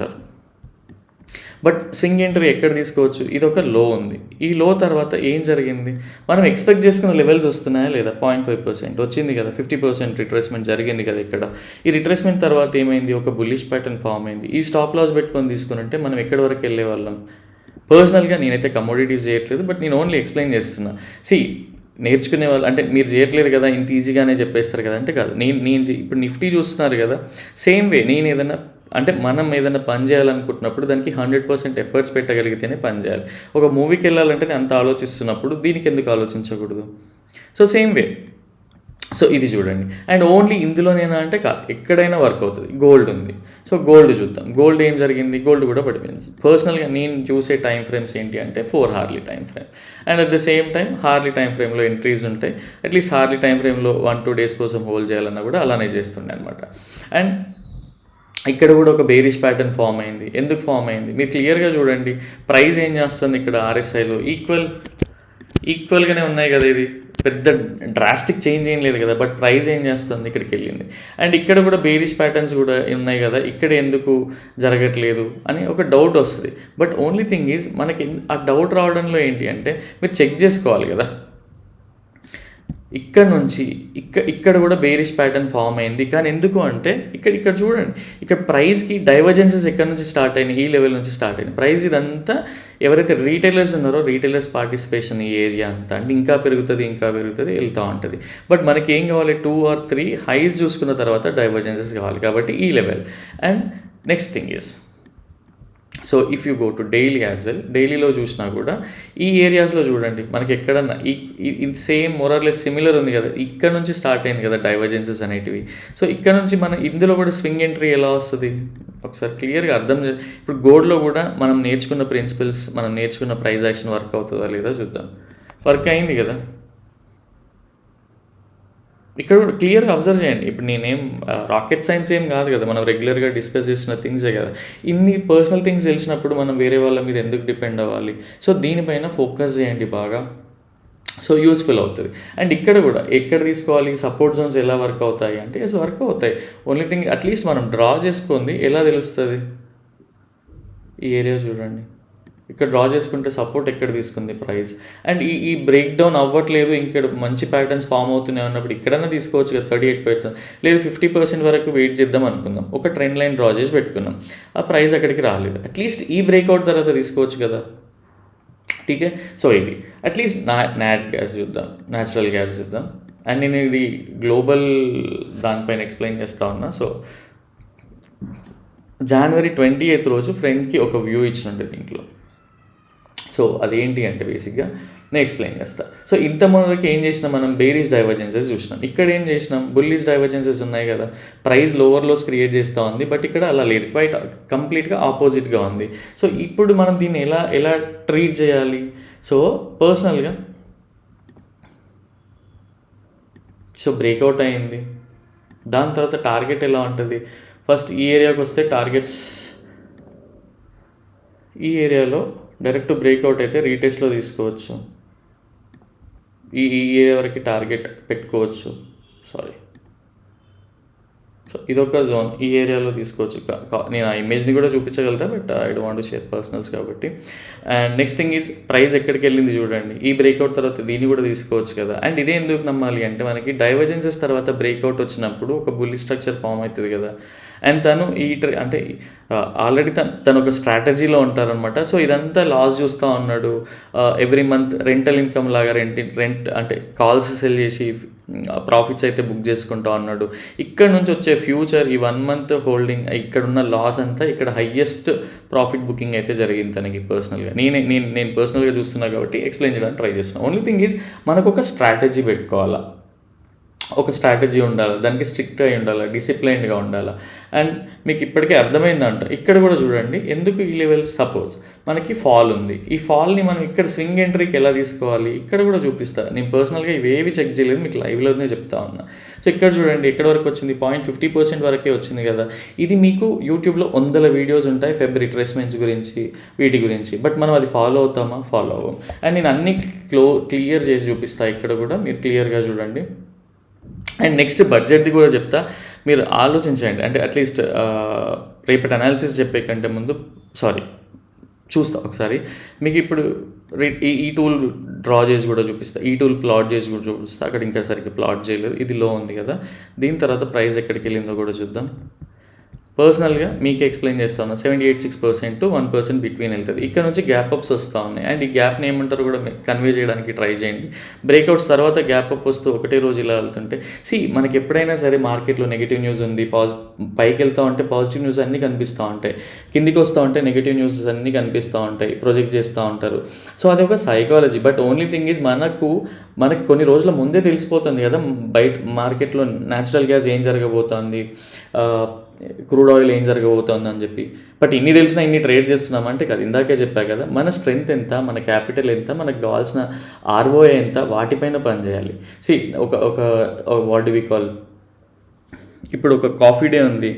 బట్ స్వింగ్ ఎంట్రీ ఎక్కడ తీసుకోవచ్చు? ఇది ఒక లో ఉంది. ఈ లో తర్వాత ఏం జరిగింది, మనం ఎక్స్పెక్ట్ చేసుకున్న లెవెల్స్ వస్తున్నాయా లేదా? 0.5% వచ్చింది కదా, 50% రిట్రేస్మెంట్ జరిగింది కదా ఇక్కడ. ఈ రిట్రేస్మెంట్ తర్వాత ఏమైంది, ఒక బుల్లిష్ ప్యాటర్న్ ఫామ్ అయింది. ఈ స్టాప్ లాస్ పెట్టుకొని తీసుకుని మనం ఎక్కడి వరకు వెళ్ళే వాళ్ళం? పర్సనల్గా నేనైతే కమోడిటీస్ చేయట్లేదు, బట్ నేను ఓన్లీ ఎక్స్ప్లెయిన్ చేస్తున్నా. నేర్చుకునే వాళ్ళు అంటే మీరు చేయట్లేదు కదా ఇంత ఈజీగానే చెప్పేస్తారు కదా అంటే కాదు. నేను ఇప్పుడు నిఫ్టీ చూస్తున్నారు కదా, సేమ్ వే నేను మనం ఏదైనా పని చేయాలనుకుంటున్నప్పుడు దానికి 100% ఎఫర్ట్స్ పెట్టగలిగితేనే పని చేయాలి. ఒక మూవీకి వెళ్ళాలంటే నేను అంత ఆలోచిస్తున్నప్పుడు దీనికి ఎందుకు ఆలోచించకూడదు? So same way. సో ఇది చూడండి. అండ్ ఓన్లీ ఇందులోనేనా అంటే కాదు, ఎక్కడైనా వర్క్ అవుతుంది. గోల్డ్ ఉంది, సో గోల్డ్ చూద్దాం. గోల్డ్ ఏం జరిగింది, గోల్డ్ కూడా పడిపోయింది. పర్సనల్గా నేను చూసే టైం ఫ్రేమ్స్ ఏంటి అంటే 4 hourly time frame. And at the same time Harley time ఫ్రేమ్లో ఎంట్రీస్ ఉంటాయి. అట్లీస్ట్ హార్లీ టైం ఫ్రేమ్లో 1-2 days కోసం హోల్డ్ చేయాలన్నా కూడా అలానే చేస్తుండే అనమాట. అండ్ ఇక్కడ కూడా ఒక బేరిష్ ప్యాటర్న్ ఫామ్ అయింది. ఎందుకు ఫామ్ అయింది మీరు క్లియర్గా చూడండి. ప్రైస్ ఏం చేస్తుంది ఇక్కడ ఆర్ఎస్ఐలో ఈక్వల్గానే ఉన్నాయి కదా. ఇది పెద్ద డ్రాస్టిక్ చేంజ్ ఏం లేదు కదా, బట్ ప్రైస్ ఏం చేస్తుంది, ఇక్కడికి వెళ్ళింది. అండ్ ఇక్కడ కూడా బేరిష్ ప్యాటర్న్స్ కూడా ఉన్నాయి కదా, ఇక్కడ ఎందుకు జరగట్లేదు అని ఒక డౌట్ వస్తుంది. బట్ ఓన్లీ థింగ్ ఈజ్ మనకి ఆ డౌట్ రావడంలో ఏంటి అంటే మీరు చెక్ చేసుకోవాలి కదా, ఇక్కడ నుంచి ఇక్కడ కూడా బేరిష్ ప్యాటర్న్ ఫామ్ అయింది. కానీ ఎందుకు అంటే ఇక్కడ చూడండి, ఇక్కడ ప్రైస్కి డైవర్జెన్సెస్ ఎక్కడ నుంచి స్టార్ట్ అయినాయి, ఈ లెవెల్ నుంచి స్టార్ట్ అయింది ప్రైస్. ఇదంతా ఎవరైతే రీటైలర్స్ ఉన్నారో రీటైలర్స్ పార్టిసిపేషన్ ఈ ఏరియా అంతా, అంటే ఇంకా పెరుగుతుంది వెళ్తూ ఉంటుంది. బట్ మనకి ఏం కావాలి, 2 or 3 హైస్ చూసుకున్న తర్వాత డైవర్జెన్సెస్ కావాలి. కాబట్టి ఈ level. And next thing is, so if you go to daily as well, డైలీలో చూసినా కూడా ఈ ఏరియాస్లో చూడండి మనకి ఎక్కడన్నా ఇది సేమ్ మోరర్లెస్ సిమిలర్ ఉంది కదా, ఇక్కడ నుంచి స్టార్ట్ అయింది కదా డైవర్జెన్సెస్ అనేటివి. సో ఇక్కడ నుంచి మనం ఇందులో కూడా స్వింగ్ ఎంట్రీ ఎలా వస్తుంది ఒకసారి క్లియర్గా అర్థం ఇప్పుడు గోల్డ్లో కూడా మనం నేర్చుకున్న ప్రిన్సిపల్స్, మనం నేర్చుకున్న ప్రైస్ యాక్షన్ వర్క్ అవుతుందా లేదా చూద్దాం. వర్క్ అయింది కదా, ఇక్కడ కూడా క్లియర్గా అబ్జర్వ్ చేయండి. ఇప్పుడు నేనేం రాకెట్ సైన్స్ ఏం కాదు కదా, మనం రెగ్యులర్గా డిస్కస్ చేసిన థింగ్సే కదా. ఇన్ని పర్సనల్ థింగ్స్ తెలిసినప్పుడు మనం వేరే వాళ్ళ మీద ఎందుకు డిపెండ్ అవ్వాలి? సో దీనిపైన ఫోకస్ చేయండి బాగా, సో యూస్ఫుల్ అవుతుంది. అండ్ ఇక్కడ కూడా ఎక్కడ తీసుకోవాలి, సపోర్ట్ జోన్స్ ఎలా వర్క్ అవుతాయి అంటే ఎస్ వర్క్ అవుతాయి. ఓన్లీ థింగ్ అట్లీస్ట్ మనం డ్రా చేసుకుంది ఎలా తెలుస్తుంది, ఈ ఏరియా చూడండి, ఇక్కడ డ్రా చేసుకుంటే సపోర్ట్ ఎక్కడ తీసుకుంది ప్రైస్. అండ్ ఈ బ్రేక్ డౌన్ అవ్వట్లేదు, ఇక్కడ మంచి ప్యాటర్న్స్ ఫామ్ అవుతున్నాయి అన్నప్పుడు ఇక్కడైనా తీసుకోవచ్చు కదా 38%, లేదు 50% వరకు వెయిట్ చేద్దాం అనుకుందాం, ఒక ట్రెండ్ లైన్ డ్రా చేసి పెట్టుకున్నాం, ఆ ప్రైస్ అక్కడికి రాలేదు, అట్లీస్ట్ ఈ బ్రేక్అవుట్ తర్వాత తీసుకోవచ్చు కదా. ఠీకే, సో ఇది అట్లీస్ట్ నాట్ గ్యాస్ చూద్దాం, న్యాచురల్ గ్యాస్ చూద్దాం. అండ్ నేను ఇది గ్లోబల్ దానిపైన ఎక్స్ప్లెయిన్ చేస్తా ఉన్నా. సో January 28th రోజు ఫ్రెండ్కి ఒక వ్యూ ఇచ్చినట్టు దీంట్లో. సో అదేంటి అంటే బేసిక్గా నేను ఎక్స్ప్లెయిన్ చేస్తాను. సో ఇంత ముందుకి ఏం చేసినాం, మనం బేరిష్ డైవర్జెన్సెస్ చూసినాం. ఇక్కడ ఏం చేసినాం, బుల్లిష్ డైవర్జెన్సెస్ ఉన్నాయి కదా, ప్రైస్ లోవర్ లోస్ క్రియేట్ చేస్తూ ఉంది. బట్ ఇక్కడ అలా లేదు, క్వైట్ కంప్లీట్గా ఆపోజిట్గా ఉంది. సో ఇప్పుడు మనం దీన్ని ఎలా ట్రీట్ చేయాలి? సో పర్సనల్గా సో బ్రేక్అవుట్ అయింది, దాని తర్వాత టార్గెట్ ఎలా ఉంటుంది, ఫస్ట్ ఈ ఏరియాకి వస్తే టార్గెట్స్ ఈ ఏరియాలో డైరెక్ట్ బ్రేక్అవుట్ అయితే రీటెస్ట్లో తీసుకోవచ్చు, ఈ ఏరియా వరకు టార్గెట్ పెట్టుకోవచ్చు. సో ఇదొక జోన్, ఈ ఏరియాలో తీసుకోవచ్చు. నేను ఆ ఇమేజ్ని కూడా చూపించగలుగుతా, but I don't want to share personals కాబట్టి. And next thing is price ఎక్కడికి వెళ్ళింది చూడండి, ఈ బ్రేక్అవుట్ తర్వాత దీన్ని కూడా తీసుకోవచ్చు కదా. అండ్ ఇదే ఎందుకు నమ్మాలి అంటే మనకి డైవర్జెన్సెస్ తర్వాత బ్రేక్అవుట్ వచ్చినప్పుడు ఒక బుల్లి స్ట్రక్చర్ ఫామ్ అవుతుంది కదా. అండ్ తను అంటే ఆల్రెడీ తను ఒక స్ట్రాటజీలో ఉంటారనమాట. సో ఇదంతా లాస్ చూస్తూ ఉన్నాడు, ఎవ్రీ మంత్ రెంటల్ ఇన్కమ్ లాగా రెంట్ అంటే కాల్స్ సెల్ చేసి ప్రాఫిట్స్ అయితే బుక్ చేసుకుంటా ఉన్నాడు. ఇక్కడ నుంచి వచ్చే ఫ్యూచర్ ఈ 1 month హోల్డింగ్, ఇక్కడ ఉన్న లాస్ అంతా ఇక్కడ హయ్యెస్ట్ ప్రాఫిట్ బుకింగ్ అయితే జరిగింది తనకి పర్సనల్గా. నేను పర్సనల్గా చూస్తున్నా కాబట్టి ఎక్స్ప్లెయిన్ చేయడానికి ట్రై చేస్తున్నాను. ఓన్లీ థింగ్ ఈజ్ మనకు ఒక స్ట్రాటజీ పెట్టుకోవాలా, ఒక స్ట్రాటజీ ఉండాలి, దానికి స్ట్రిక్ట్ అయి ఉండాలి, డిసిప్లైన్డ్గా ఉండాలి. అండ్ మీకు ఇప్పటికే అర్థమైందంట, ఇక్కడ కూడా చూడండి ఎందుకు ఈ లెవెల్స్. సపోజ్ మనకి ఫాల్ ఉంది, ఈ ఫాల్ని మనం ఇక్కడ స్వింగ్ ఎంట్రీకి ఎలా తీసుకోవాలి ఇక్కడ కూడా చూపిస్తాను. నేను పర్సనల్గా ఇవేవి చెక్ చేయలేదు, మీకు లైవ్లోనే చెప్తా ఉన్నా. సో ఇక్కడ చూడండి ఎక్కడ వరకు వచ్చింది, 0.50% వరకే వచ్చింది కదా. ఇది మీకు యూట్యూబ్లో 100 వీడియోస్ ఉంటాయి ఫెబ్ రిట్రేస్మెంట్స్ గురించి, వీటి గురించి. బట్ మనం అది ఫాలో అవుతామా, ఫాలో అవ్వం. అండ్ నేను అన్ని క్లియర్ చేసి చూపిస్తాను, ఇక్కడ కూడా మీరు క్లియర్గా చూడండి. అండ్ నెక్స్ట్ బడ్జెట్ది కూడా చెప్తా, మీరు ఆలోచించండి. అంటే అట్లీస్ట్ రేపటి అనాలిసిస్ చెప్పే కంటే ముందు చూస్తా ఒకసారి. మీకు ఇప్పుడు ఈ టూల్ డ్రా చేసి కూడా చూపిస్తా, ఈ టూల్ ప్లాట్ చేసి కూడా చూపిస్తా. అక్కడ ఇంకా సరిగ్గా ప్లాట్ చేయలేదు, ఇది లో ఉంది కదా. దీని తర్వాత ప్రైస్ ఎక్కడికి వెళ్ళిందో కూడా చూద్దాం. పర్సనల్గా మీకే ఎక్స్ప్లెయిన్ చేస్తా ఉన్నా, 78.6% to 1% బిట్వీన్ వెళ్తుంది. ఇక్కడ నుంచి గ్యాప్ అప్స్ వస్తూ ఉన్నాయి. అండ్ ఈ గ్యాప్ని ఏమంటారు కూడా కన్వే చేయడానికి ట్రై చేయండి. బ్రేక్అవుట్స్ తర్వాత గ్యాప్ అప్ వస్తూ ఒకటే రోజు ఇలా వెళ్తుంటే మనకి ఎప్పుడైనా సరే మార్కెట్లో నెగిటివ్ న్యూస్ ఉంది, పైకి వెళ్తూ ఉంటే పాజిటివ్ న్యూస్ అన్నీ కనిపిస్తూ ఉంటాయి, కిందికి వస్తూ ఉంటే నెగిటివ్ న్యూస్ అన్నీ కనిపిస్తూ ఉంటాయి, ప్రొజెక్ట్ చేస్తూ ఉంటారు. సో అది ఒక psychology. But only thing is మనకు కొన్ని రోజుల ముందే తెలిసిపోతుంది కదా బయట మార్కెట్లో న్యాచురల్ గ్యాస్ ఏం జరగబోతోంది, క్రూడ్ ఆయిల్ ఏం జరగబోతోంది అని చెప్పి. బట్ ఇన్ని తెలిసినా ఇన్ని ట్రేడ్ చేస్తున్నామంటే కదా, ఇందాకే చెప్పా కదా, మన స్ట్రెంగ్త్ ఎంత, మన క్యాపిటల్ ఎంత, మనకు కావాల్సిన ఆర్ఓఐ ఎంత, వాటిపైన పనిచేయాలి. ఒక వాట్ డు వి కాల్, ఇప్పుడు ఒక కాఫీ డే ఉంది,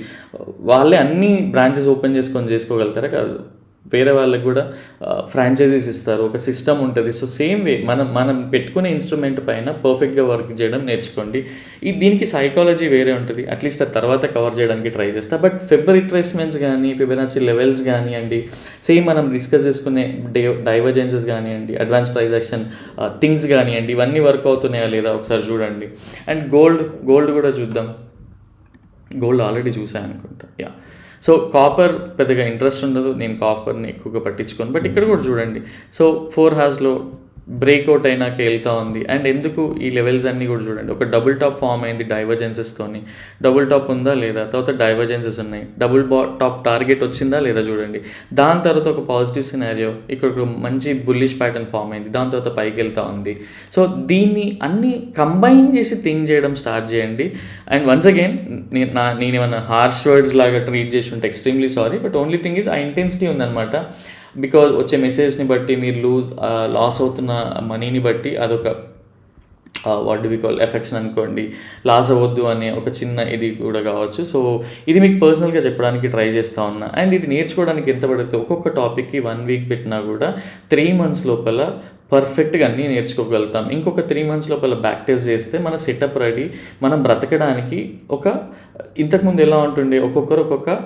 వాళ్ళే అన్ని బ్రాంచెస్ ఓపెన్ చేసుకోగలుగుతారా? కాదు. వేరే వాళ్ళకి కూడా ఫ్రాంచైజీస్ ఇస్తారు, ఒక సిస్టమ్ ఉంటుంది. సో సేమ్ వే మనం పెట్టుకునే ఇన్స్ట్రుమెంట్ పైన పర్ఫెక్ట్గా వర్క్ చేయడం నేర్చుకోండి. దీనికి సైకాలజీ వేరే ఉంటుంది, అట్లీస్ట్ ఆ తర్వాత కవర్ చేయడానికి ట్రై చేస్తా. బట్ ఫెబర్ రిట్రేస్మెంట్స్ కానీ ఫిబొనాచి లెవెల్స్ కానివ్వండి, సేమ్ మనం డిస్కస్ చేసుకునే డైవర్జెన్సెస్ కానివ్వండి, అడ్వాన్స్ ప్రైస్ యాక్షన్ థింగ్స్ కానివ్వండి, ఇవన్నీ వర్క్ అవుతున్నాయా లేదా ఒకసారి చూడండి. అండ్ గోల్డ్ కూడా చూద్దాం. గోల్డ్ ఆల్రెడీ చూసాను అనుకుంటా. యా, సో కాపర్ పెద్దగా ఇంట్రెస్ట్ ఉండదు, నేను కాపర్ని ఎక్కువగా పట్టించుకోను. బట్ ఇక్కడ కూడా చూడండి, సో 4 hours బ్రేక్అవుట్ అయినాక వెళ్తూ ఉంది. అండ్ ఎందుకు ఈ లెవెల్స్ అన్నీ కూడా చూడండి, ఒక డబుల్ టాప్ ఫామ్ అయింది డైవర్జెన్సెస్తోని. డబుల్ టాప్ ఉందా లేదా, తర్వాత డైవర్జెన్సెస్ ఉన్నాయి, డబుల్ టాప్ టార్గెట్ వచ్చిందా లేదా చూడండి. దాని తర్వాత ఒక పాజిటివ్ సినారియో, ఇక్కడ ఒక మంచి బుల్లిష్ ప్యాటర్న్ ఫామ్ అయింది, దాని తర్వాత పైకి వెళ్తూ ఉంది. సో దీన్ని అన్నీ కంబైన్ చేసి థింక్ చేయడం స్టార్ట్ చేయండి. అండ్ వన్స్ అగైన్ నేను ఏమన్నా హార్ష్ వర్డ్స్ లాగా ట్రీట్ చేసి ఉంటే extremely sorry, but only thing is ఆ ఇంటెన్సిటీ ఉందన్నమాట. బికాజ్ వచ్చే మెసేజ్ని బట్టి మీరు లాస్ అవుతున్న మనీని బట్టి అదొక what do we call affection అనుకోండి, లాస్ అవ్వద్దు అనే ఒక చిన్న ఇది కూడా కావచ్చు. సో ఇది మీకు పర్సనల్గా చెప్పడానికి ట్రై చేస్తూ ఉన్నా. అండ్ ఇది నేర్చుకోవడానికి ఎంత పడుతుంది, ఒక్కొక్క టాపిక్కి 1 week పెట్టినా కూడా 3 months లోపల పర్ఫెక్ట్గా అన్నీ నేర్చుకోగలుగుతాం. ఇంకొక 3 months లోపల బ్యాక్ టెస్ట్ చేస్తే మన సెటప్ రెడీ, మనం బ్రతకడానికి ఇంతకుముందు ఎలా ఉంటుండే, ఒక్కొక్కరు ఒక్కొక్క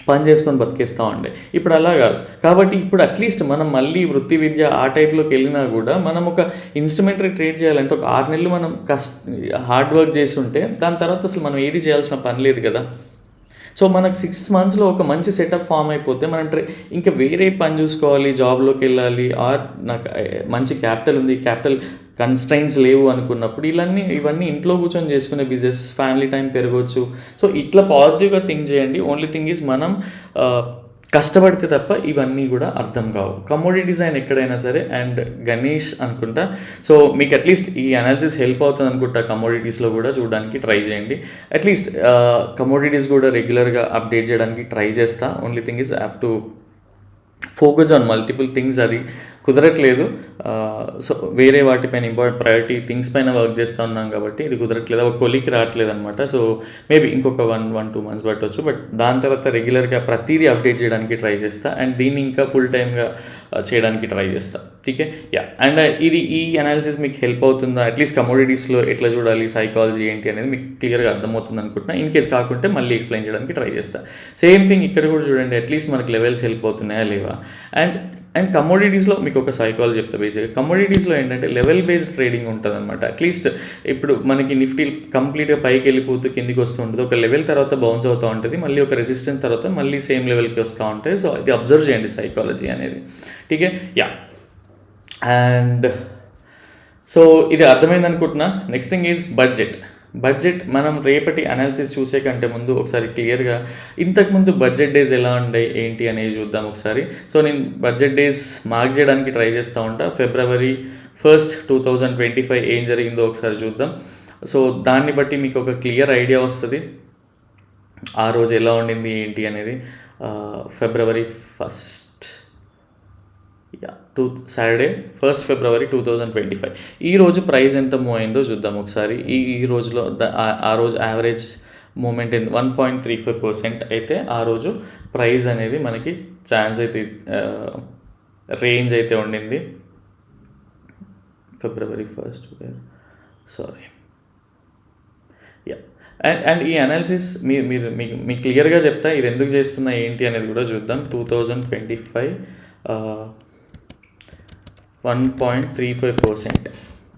పని చేసుకొని బతికేస్తూ ఉండే, ఇప్పుడు అలా కాదు. కాబట్టి ఇప్పుడు అట్లీస్ట్ మనం మళ్ళీ వృత్తి విద్య ఆ టైప్లోకి వెళ్ళినా కూడా మనం ఒక ఇన్స్ట్రుమెంటరీ ట్రేడ్ చేయాలంటే ఒక 6 నెలలు మనం హార్డ్ వర్క్ చేస్తుంటే దాని తర్వాత అసలు మనం ఏది చేయాల్సిన పని లేదు కదా. సో మనకు 6 monthsలో ఒక మంచి సెటప్ ఫామ్ అయిపోతే మనం ఇంకా వేరే పని చూసుకోవాలి, జాబ్లోకి వెళ్ళాలి, ఆర్ నాకు మంచి క్యాపిటల్ ఉంది, క్యాపిటల్ కన్స్ట్రైన్స్ లేవు అనుకున్నప్పుడు ఇవన్నీ ఇంట్లో కూర్చొని చేసుకునే బిజినెస్, ఫ్యామిలీ టైం పెరగవచ్చు. సో ఇట్లా పాజిటివ్గా థింక్ చేయండి. ఓన్లీ థింగ్ ఈజ్ మనం కష్టపడితే తప్ప ఇవన్నీ కూడా అర్థం కావు. కమోడిటీ డిజైన్ ఎక్కడైనా సరే, అండ్ గణేష్ అనుకుంటా, సో మీకు అట్లీస్ట్ ఈ అనాలిసిస్ హెల్ప్ అవుతుంది అనుకుంటా. కమోడిటీస్లో కూడా చూడడానికి ట్రై చేయండి. అట్లీస్ట్ కమోడిటీస్ కూడా రెగ్యులర్గా అప్డేట్ చేయడానికి ట్రై చేస్తా. Only thing is have to focus on multiple things. అది కుదరట్లేదు. సో వేరే వాటిపైన ఇంపార్టెంట్ ప్రయారిటీ థింగ్స్ పైన వర్క్ చేస్తూ ఉన్నాం కాబట్టి ఇది కుదరట్లేదు, ఒక కొలికి రావట్లేదు అనమాట. సో మేబీ ఇంకొక 1-2 months పట్టవచ్చు. బట్ దాని తర్వాత రెగ్యులర్గా ప్రతిదీ అప్డేట్ చేయడానికి ట్రై చేస్తా. అండ్ దీన్ని ఇంకా ఫుల్ టైమ్గా చేయడానికి ట్రై చేస్తా. Okay, yeah. అండ్ ఈ అనాలిసిస్ మీకు హెల్ప్ అవుతుందా, అట్లీస్ట్ కమోడిటీస్లో ఎట్లా చూడాలి, సైకాలజీ ఏంటి అనేది మీకు క్లియర్గా అర్థమవుతుంది అనుకుంటున్నా. ఇన్ కేస్ కాకుంటే మళ్ళీ ఎక్స్ప్లెయిన్ చేయడానికి ట్రై చేస్తా. సేమ్ థింగ్ ఇక్కడ కూడా చూడండి, అట్లీస్ట్ మనకి లెవెల్స్ హెల్ప్ అవుతున్నాయా లేవా. అండ్ కమోడిటీస్లో మీకు ఒక సైకాలజీ చెప్తా. బేసిక్గా కమోడిటీస్లో ఏంటంటే లెవెల్ బేస్డ్ ట్రేడింగ్ ఉంటుంది అనమాట. అట్లీస్ట్ ఇప్పుడు మనకి నిఫ్టీ కంప్లీట్గా పైకి వెళ్ళిపోతూ కిందికి వస్తూ ఉంటుంది, ఒక లెవెల్ తర్వాత బౌన్స్ అవుతూ ఉంటుంది, మళ్ళీ ఒక రెసిస్టెన్స్ తర్వాత మళ్ళీ సేమ్ లెవెల్కి వస్తూ ఉంటాయి. సో ఇది అబ్జర్వ్ చేయండి సైకాలజీ అనేది. ఠీకే, యా. అండ్ సో ఇది అర్థమైంది అనుకుంటున్నా. Next thing is budget. మనం రేపటి అనాలిసిస్ చూసే కంటే ముందు ఒకసారి క్లియర్గా ఇంతకుముందు బడ్జెట్ డేస్ ఎలా ఉన్నాయి ఏంటి అనేది చూద్దాం ఒకసారి. సో నేను బడ్జెట్ డేస్ మార్క్ చేయడానికి ట్రై చేస్తూ ఉంటా. February 1st, 2025 ఏం జరిగిందో ఒకసారి చూద్దాం. సో దాన్ని బట్టి మీకు ఒక క్లియర్ ఐడియా వస్తుంది ఆ రోజు ఎలా ఉండింది ఏంటి అనేది. February 1st, Saturday 1st February 2025. ఈరోజు ప్రైస్ ఎంత మూవ్ అయిందో చూద్దాం ఒకసారి. ఈ రోజులో ఆ రోజు యావరేజ్ మూమెంట్ 1.35% అయితే ఆ రోజు ప్రైస్ అనేది మనకి ఛాన్స్ అయితే రేంజ్ అయితే ఉండింది. February 1st, sorry, yeah. And ఈ అనాలిసిస్ మీకు క్లియర్గా చెప్తా, ఇది ఎందుకు చేస్తున్నా ఏంటి అనేది కూడా చూద్దాం. 2025 1.35%.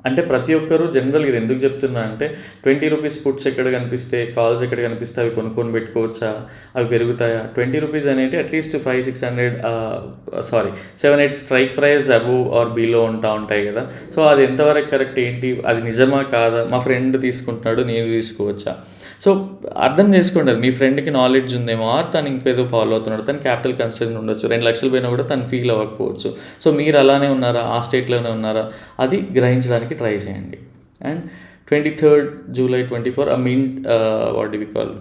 అంటే ప్రతి ఒక్కరు జనరల్గా ఇది ఎందుకు చెప్తున్నా అంటే 20 రూపీస్ పుట్స్ ఎక్కడ కనిపిస్తే, కాల్స్ ఎక్కడ కనిపిస్తే అవి కొనుక్కొని పెట్టుకోవచ్చా, అవి పెరుగుతాయా. 20 రూపీస్ అనేది at least 7-8 strike price above or below ఉంటాయి కదా. సో అది ఎంతవరకు కరెక్ట్ ఏంటి, అది నిజమా కాదా, మా ఫ్రెండ్ తీసుకుంటున్నాడు నేను తీసుకోవచ్చా. సో అర్థం చేసుకోండి, అది మీ ఫ్రెండ్కి నాలెడ్జ్ ఉందేమో, తను ఇంకేదో ఫాలో అవుతున్నాడు, తను క్యాపిటల్ కన్స్ట్రక్షన్ ఉండొచ్చు, 2 లక్షలు పోయినా కూడా తను ఫీల్ అవ్వకపోవచ్చు. సో మీరు అలానే ఉన్నారా, ఆ స్టేట్లోనే ఉన్నారా, అది గ్రహించడానికి ట్రై చేయండి. And 23rd July 24 what do we call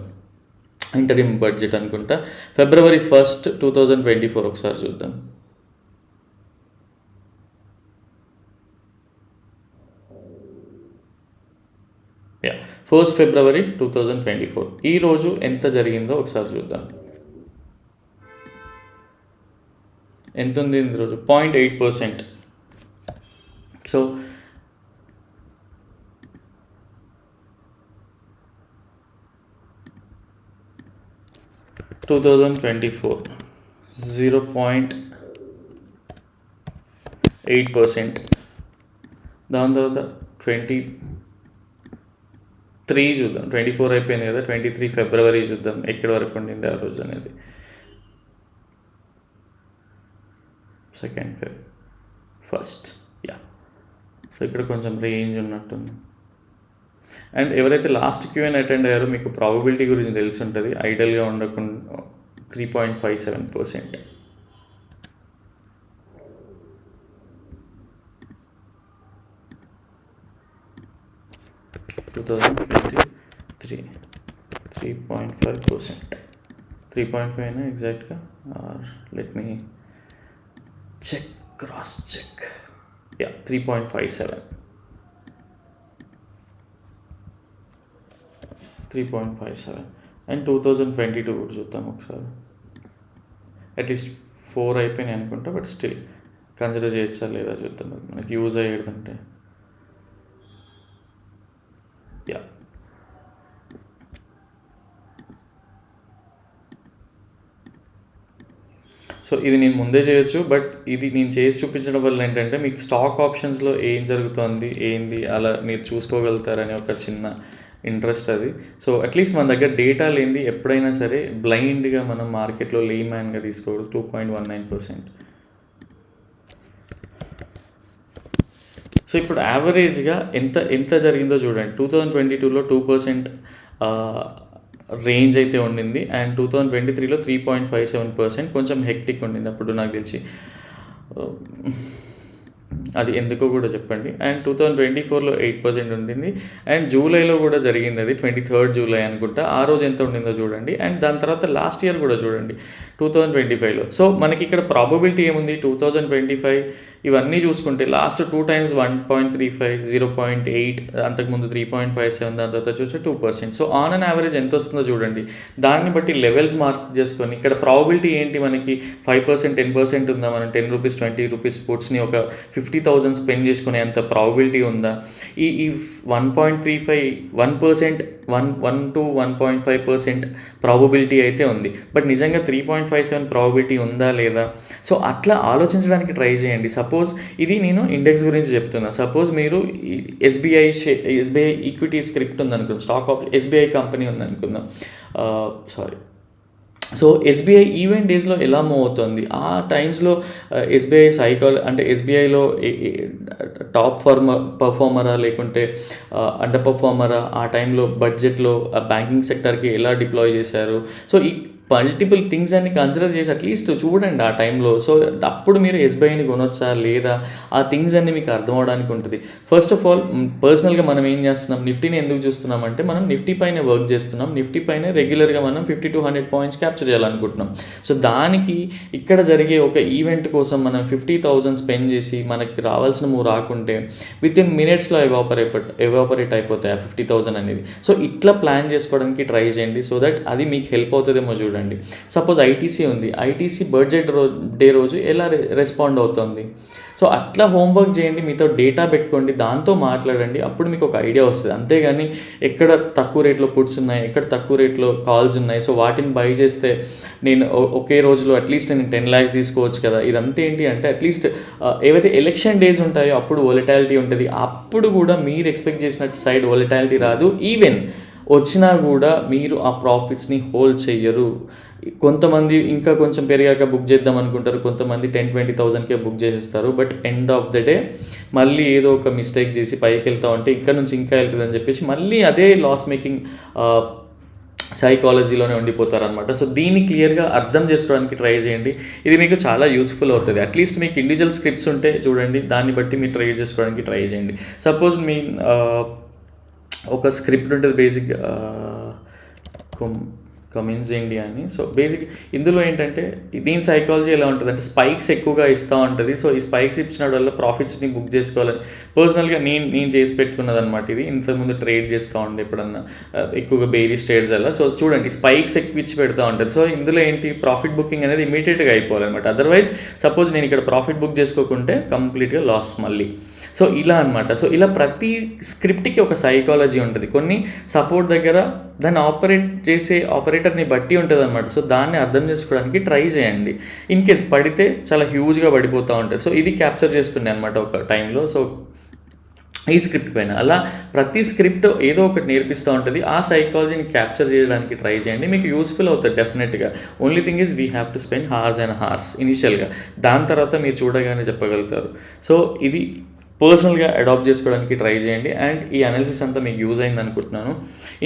interim budget అనుకుంటా. February 1st, 2024 ఒకసారి చూద్దాం. యా, 1st February 2024 ఈరోజు ఎంత జరిగిందో ఒకసారి చూద్దాం. ఎంత ఉంది ఈరోజు? 0.8%. సో 2024 0.8%. దాని తర్వాత 23 చూద్దాం. 24 అయిపోయింది కదా, 23 ఫిబ్రవరి చూద్దాం ఎక్కడి వరకు ఉండింది ఆ రోజు అనేది. 2nd Feb 1st. Yeah, so ఇక్కడ కొంచెం రేంజ్ ఉన్నట్టుంది. అండ్ ఎవరైతే లాస్ట్ క్యూఎన్ అటెండ్ అయ్యారో మీకు ప్రాబబిలిటీ గురించి తెలిసి ఉంటుంది. ఐడల్గా ఉండకుండా 3.57%. 2023 3.5%. 3.5 అయినా ఎగ్జాక్ట్గా, let me check, cross check. Yeah, 3.57. 3.57. And 2022 కూడా చూద్దాం ఒకసారి. అట్లీస్ట్ 4 అయిపోయినాయి అనుకుంటా, బట్ స్టిల్ కన్సిడర్ చేయొచ్చా లేదా చూద్దాం. మనకి యూజ్ అయ్యేదంటే యా, సో ఇది నేను ముందే చేయొచ్చు, బట్ ఇది నేను చేసి చూపించడం వల్ల ఏంటంటే మీకు స్టాక్ ఆప్షన్స్లో ఏం జరుగుతుంది ఏంది అలా మీరు చూసుకోగలుగుతారని ఒక చిన్న ఇంట్రెస్ట్ అది. సో అట్లీస్ట్ మన దగ్గర డేటా లేనిది ఎప్పుడైనా సరే బ్లైండ్గా మనం మార్కెట్లో లీమ్యాన్గా తీసుకోకూడదు. 2.19%. సో ఇప్పుడు యావరేజ్గా ఎంత జరిగిందో చూడండి. 2022లో 2% రేంజ్ అయితే ఉండింది, అండ్ 2023లో 3.57%. కొంచెం హెక్టిక్ ఉండింది అప్పుడు నాకు తెలిసి, అది ఎందుకో కూడా చెప్పండి. అండ్ 2024లో 8% ఉండింది, అండ్ జూలైలో కూడా జరిగింది, అది 23rd జూలై అనుకుంటా. ఆ రోజు ఎంత ఉండిందో చూడండి. అండ్ దాని తర్వాత లాస్ట్ ఇయర్ కూడా చూడండి 2025లో. సో మనకి ఇక్కడ ప్రాబబిలిటీ ఏముంది? 2025 ఇవన్నీ చూసుకుంటే లాస్ట్ 2 times 1.35, 0.8, అంతకుముందు 3.57, దాని తర్వాత చూస్తే 2%. సో ఆన్ అన్ యావరేజ్ ఎంత వస్తుందో చూడండి. దాన్ని బట్టి లెవెల్స్ మార్క్ చేసుకొని ఇక్కడ ప్రాబబిలిటీ ఏంటి మనకి? 5%, 10% ఉందా? మనం 10 రూపీస్ 20 రూపీస్ స్పోర్ట్స్ని ఒక 50,000 స్పెండ్ చేసుకునే అంత ప్రాబబిలిటీ ఉందా? ఈ 1.35, 1%, 1 to 1.5% ప్రాబబిలిటీ అయితే ఉంది, బట్ నిజంగా 3.57 ప్రాబబిలిటీ ఉందా లేదా? సో అట్లా ఆలోచించడానికి ట్రై చేయండి. సపోజ్ ఇది నేను ఇండెక్స్ గురించి చెప్తున్నా. సపోజ్ మీరు ఎస్బీఐ ఈక్విటీ స్క్రిప్ట్ ఉందనుకుందాం, స్టాక్ ఆప్షన్ ఎస్బీఐ కంపెనీ ఉందనుకుందాం, సో ఎస్బీఐ ఈవెంట్ డేస్లో ఎలా మూవ్ అవుతుంది? ఆ టైమ్స్లో ఎస్బీఐ అంటే ఎస్బీఐలో టాప్ పర్ఫార్మరా లేకుంటే అండర్ పర్ఫార్మరా, ఆ టైంలో బడ్జెట్లో బ్యాంకింగ్ సెక్టర్కి ఎలా డిప్లాయ్ చేశారు? సో ఈ మల్టిపుల్ థింగ్స్ అన్ని కన్సిడర్ చేసి అట్లీస్ట్ చూడండి ఆ టైంలో. సో అప్పుడు మీరు ఎస్బీఐని కొనొచ్చా లేదా, ఆ థింగ్స్ అన్ని మీకు అర్థం అవడానికి ఉంటుంది. ఫస్ట్ ఆఫ్ ఆల్ పర్సనల్గా మనం ఏం చేస్తున్నాం, నిఫ్టీని ఎందుకు చూస్తున్నాం అంటే మనం నిఫ్టీ పైన వర్క్ చేస్తున్నాం. నిఫ్టీ పైన రెగ్యులర్గా మనం 50 to 100 పాయింట్స్ క్యాప్చర్ చేయాలనుకుంటున్నాం. సో దానికి ఇక్కడ జరిగే ఒక ఈవెంట్ కోసం మనం 50,000 స్పెండ్ చేసి మనకి రావాల్సిన మూవ్ రాకుంటే వితిన్ మినిట్స్లో ఎవాపరేట్ అయిపోతాయి ఆ 50,000 అనేది. సో ఇట్లా ప్లాన్ చేసుకోవడానికి ట్రై చేయండి, సో దట్ అది మీకు హెల్ప్ అవుతుందేమో చూడండి. సపోజ్ ఐటీసీ ఉంది, ఐటీసీ బడ్జెట్ డే రోజు ఎలా రెస్పాండ్ అవుతుంది? సో అట్లా హోంవర్క్ చేయండి, మీతో డేటా పెట్టుకోండి, దాంతో మాట్లాడండి, అప్పుడు మీకు ఒక ఐడియా వస్తుంది. అంతేగాని ఎక్కడ తక్కువ రేట్లో పుట్స్ ఉన్నాయి, ఎక్కడ తక్కువ రేట్లో కాల్స్ ఉన్నాయి, సో వాటిని బై చేస్తే నేను ఒకే రోజులో అట్లీస్ట్ నేను 10 lakhs తీసుకోవచ్చు కదా. ఇదంతా ఏంటి అంటే అట్లీస్ట్ ఏవైతే ఎలక్షన్ డేస్ ఉంటాయో అప్పుడు వొలటాలిటీ ఉంటుంది, అప్పుడు కూడా మీరు ఎక్స్పెక్ట్ చేసినట్టు సైడ్ వొలటాలిటీ రాదు. ఈవెన్ వచ్చినా కూడా మీరు ఆ ప్రాఫిట్స్ని హోల్డ్ చెయ్యరు. కొంతమంది ఇంకా కొంచెం పెరిగాక బుక్ చేద్దాం అనుకుంటారు, కొంతమంది 10-20,000కే బుక్ చేసేస్తారు. But end of the day మళ్ళీ ఏదో ఒక మిస్టేక్ చేసి పైకి వెళ్తా ఉంటే ఇక్కడ నుంచి ఇంకా వెళ్తుందని చెప్పేసి మళ్ళీ అదే లాస్ మేకింగ్ సైకాలజీలోనే ఉండిపోతారనమాట. సో దీన్ని క్లియర్గా అర్థం చేసుకోవడానికి ట్రై చేయండి, ఇది మీకు చాలా యూస్ఫుల్ అవుతుంది. అట్లీస్ట్ మీకు ఇండివిజువల్ స్క్రిప్ట్స్ ఉంటే చూడండి, దాన్ని బట్టి మీరు ట్రై చేసుకోవడానికి ట్రై చేయండి. సపోజ్ మీ ఒక స్క్రిప్ట్ ఉంటుంది బేసిక్ కమిన్స్ ఇండియా అని. సో బేసిక్ ఇందులో ఏంటంటే దీని సైకాలజీ ఎలా ఉంటుంది అంటే స్పైక్స్ ఎక్కువగా ఇస్తూ ఉంటుంది. సో ఈ స్పైక్స్ ఇచ్చిన వల్ల ప్రాఫిట్స్ని బుక్ చేసుకోవాలని పర్సనల్గా నేను చేసి పెట్టుకున్నది అనమాట. ఇది ఇంతకుముందు ట్రేడ్ చేస్తూ ఉండే ఎప్పుడన్నా ఎక్కువగా బేరిష్ ట్రేడ్స్ వల్ల. సో చూడండి స్పైక్స్ ఎక్కువ ఇచ్చి పెడతా ఉంటుంది. సో ఇందులో ఏంటి ప్రాఫిట్ బుకింగ్ అనేది ఇమీడియట్గా అయిపోవాలన్నమాట. అదర్వైజ్ సపోజ్ నేను ఇక్కడ ప్రాఫిట్ బుక్ చేసుకోకుంటే కంప్లీట్గా లాస్ మళ్ళీ. సో ఇలా అనమాట. సో ఇలా ప్రతి స్క్రిప్ట్కి ఒక సైకాలజీ ఉంటుంది. కొన్ని సపోర్ట్ దగ్గర దాన్ని ఆపరేట్ చేసే ఆపరేటర్ని బట్టి ఉంటుంది అనమాట. సో దాన్ని అర్థం చేసుకోవడానికి ట్రై చేయండి. ఇన్ కేస్ పడితే చాలా హ్యూజ్గా పడిపోతూ ఉంటుంది. సో ఇది క్యాప్చర్ చేస్తుండే అనమాట ఒక టైంలో. సో ఈ స్క్రిప్ట్ పైన అలా ప్రతి స్క్రిప్ట్ ఏదో ఒకటి నేర్పిస్తూ ఉంటుంది. ఆ సైకాలజీని క్యాప్చర్ చేయడానికి ట్రై చేయండి, మీకు యూస్ఫుల్ అవుతుంది డెఫినెట్గా. Only thing is we have to spend horse and horse ఇనిషియల్గా. దాని తర్వాత మీరు చూడగానే చెప్పగలుగుతారు. సో ఇది పర్సనల్గా అడాప్ట్ చేసుకోవడానికి ట్రై చేయండి. అండ్ ఈ అనాలిసిస్ అంతా మీకు యూజ్ అయింది అనుకుంటున్నాను.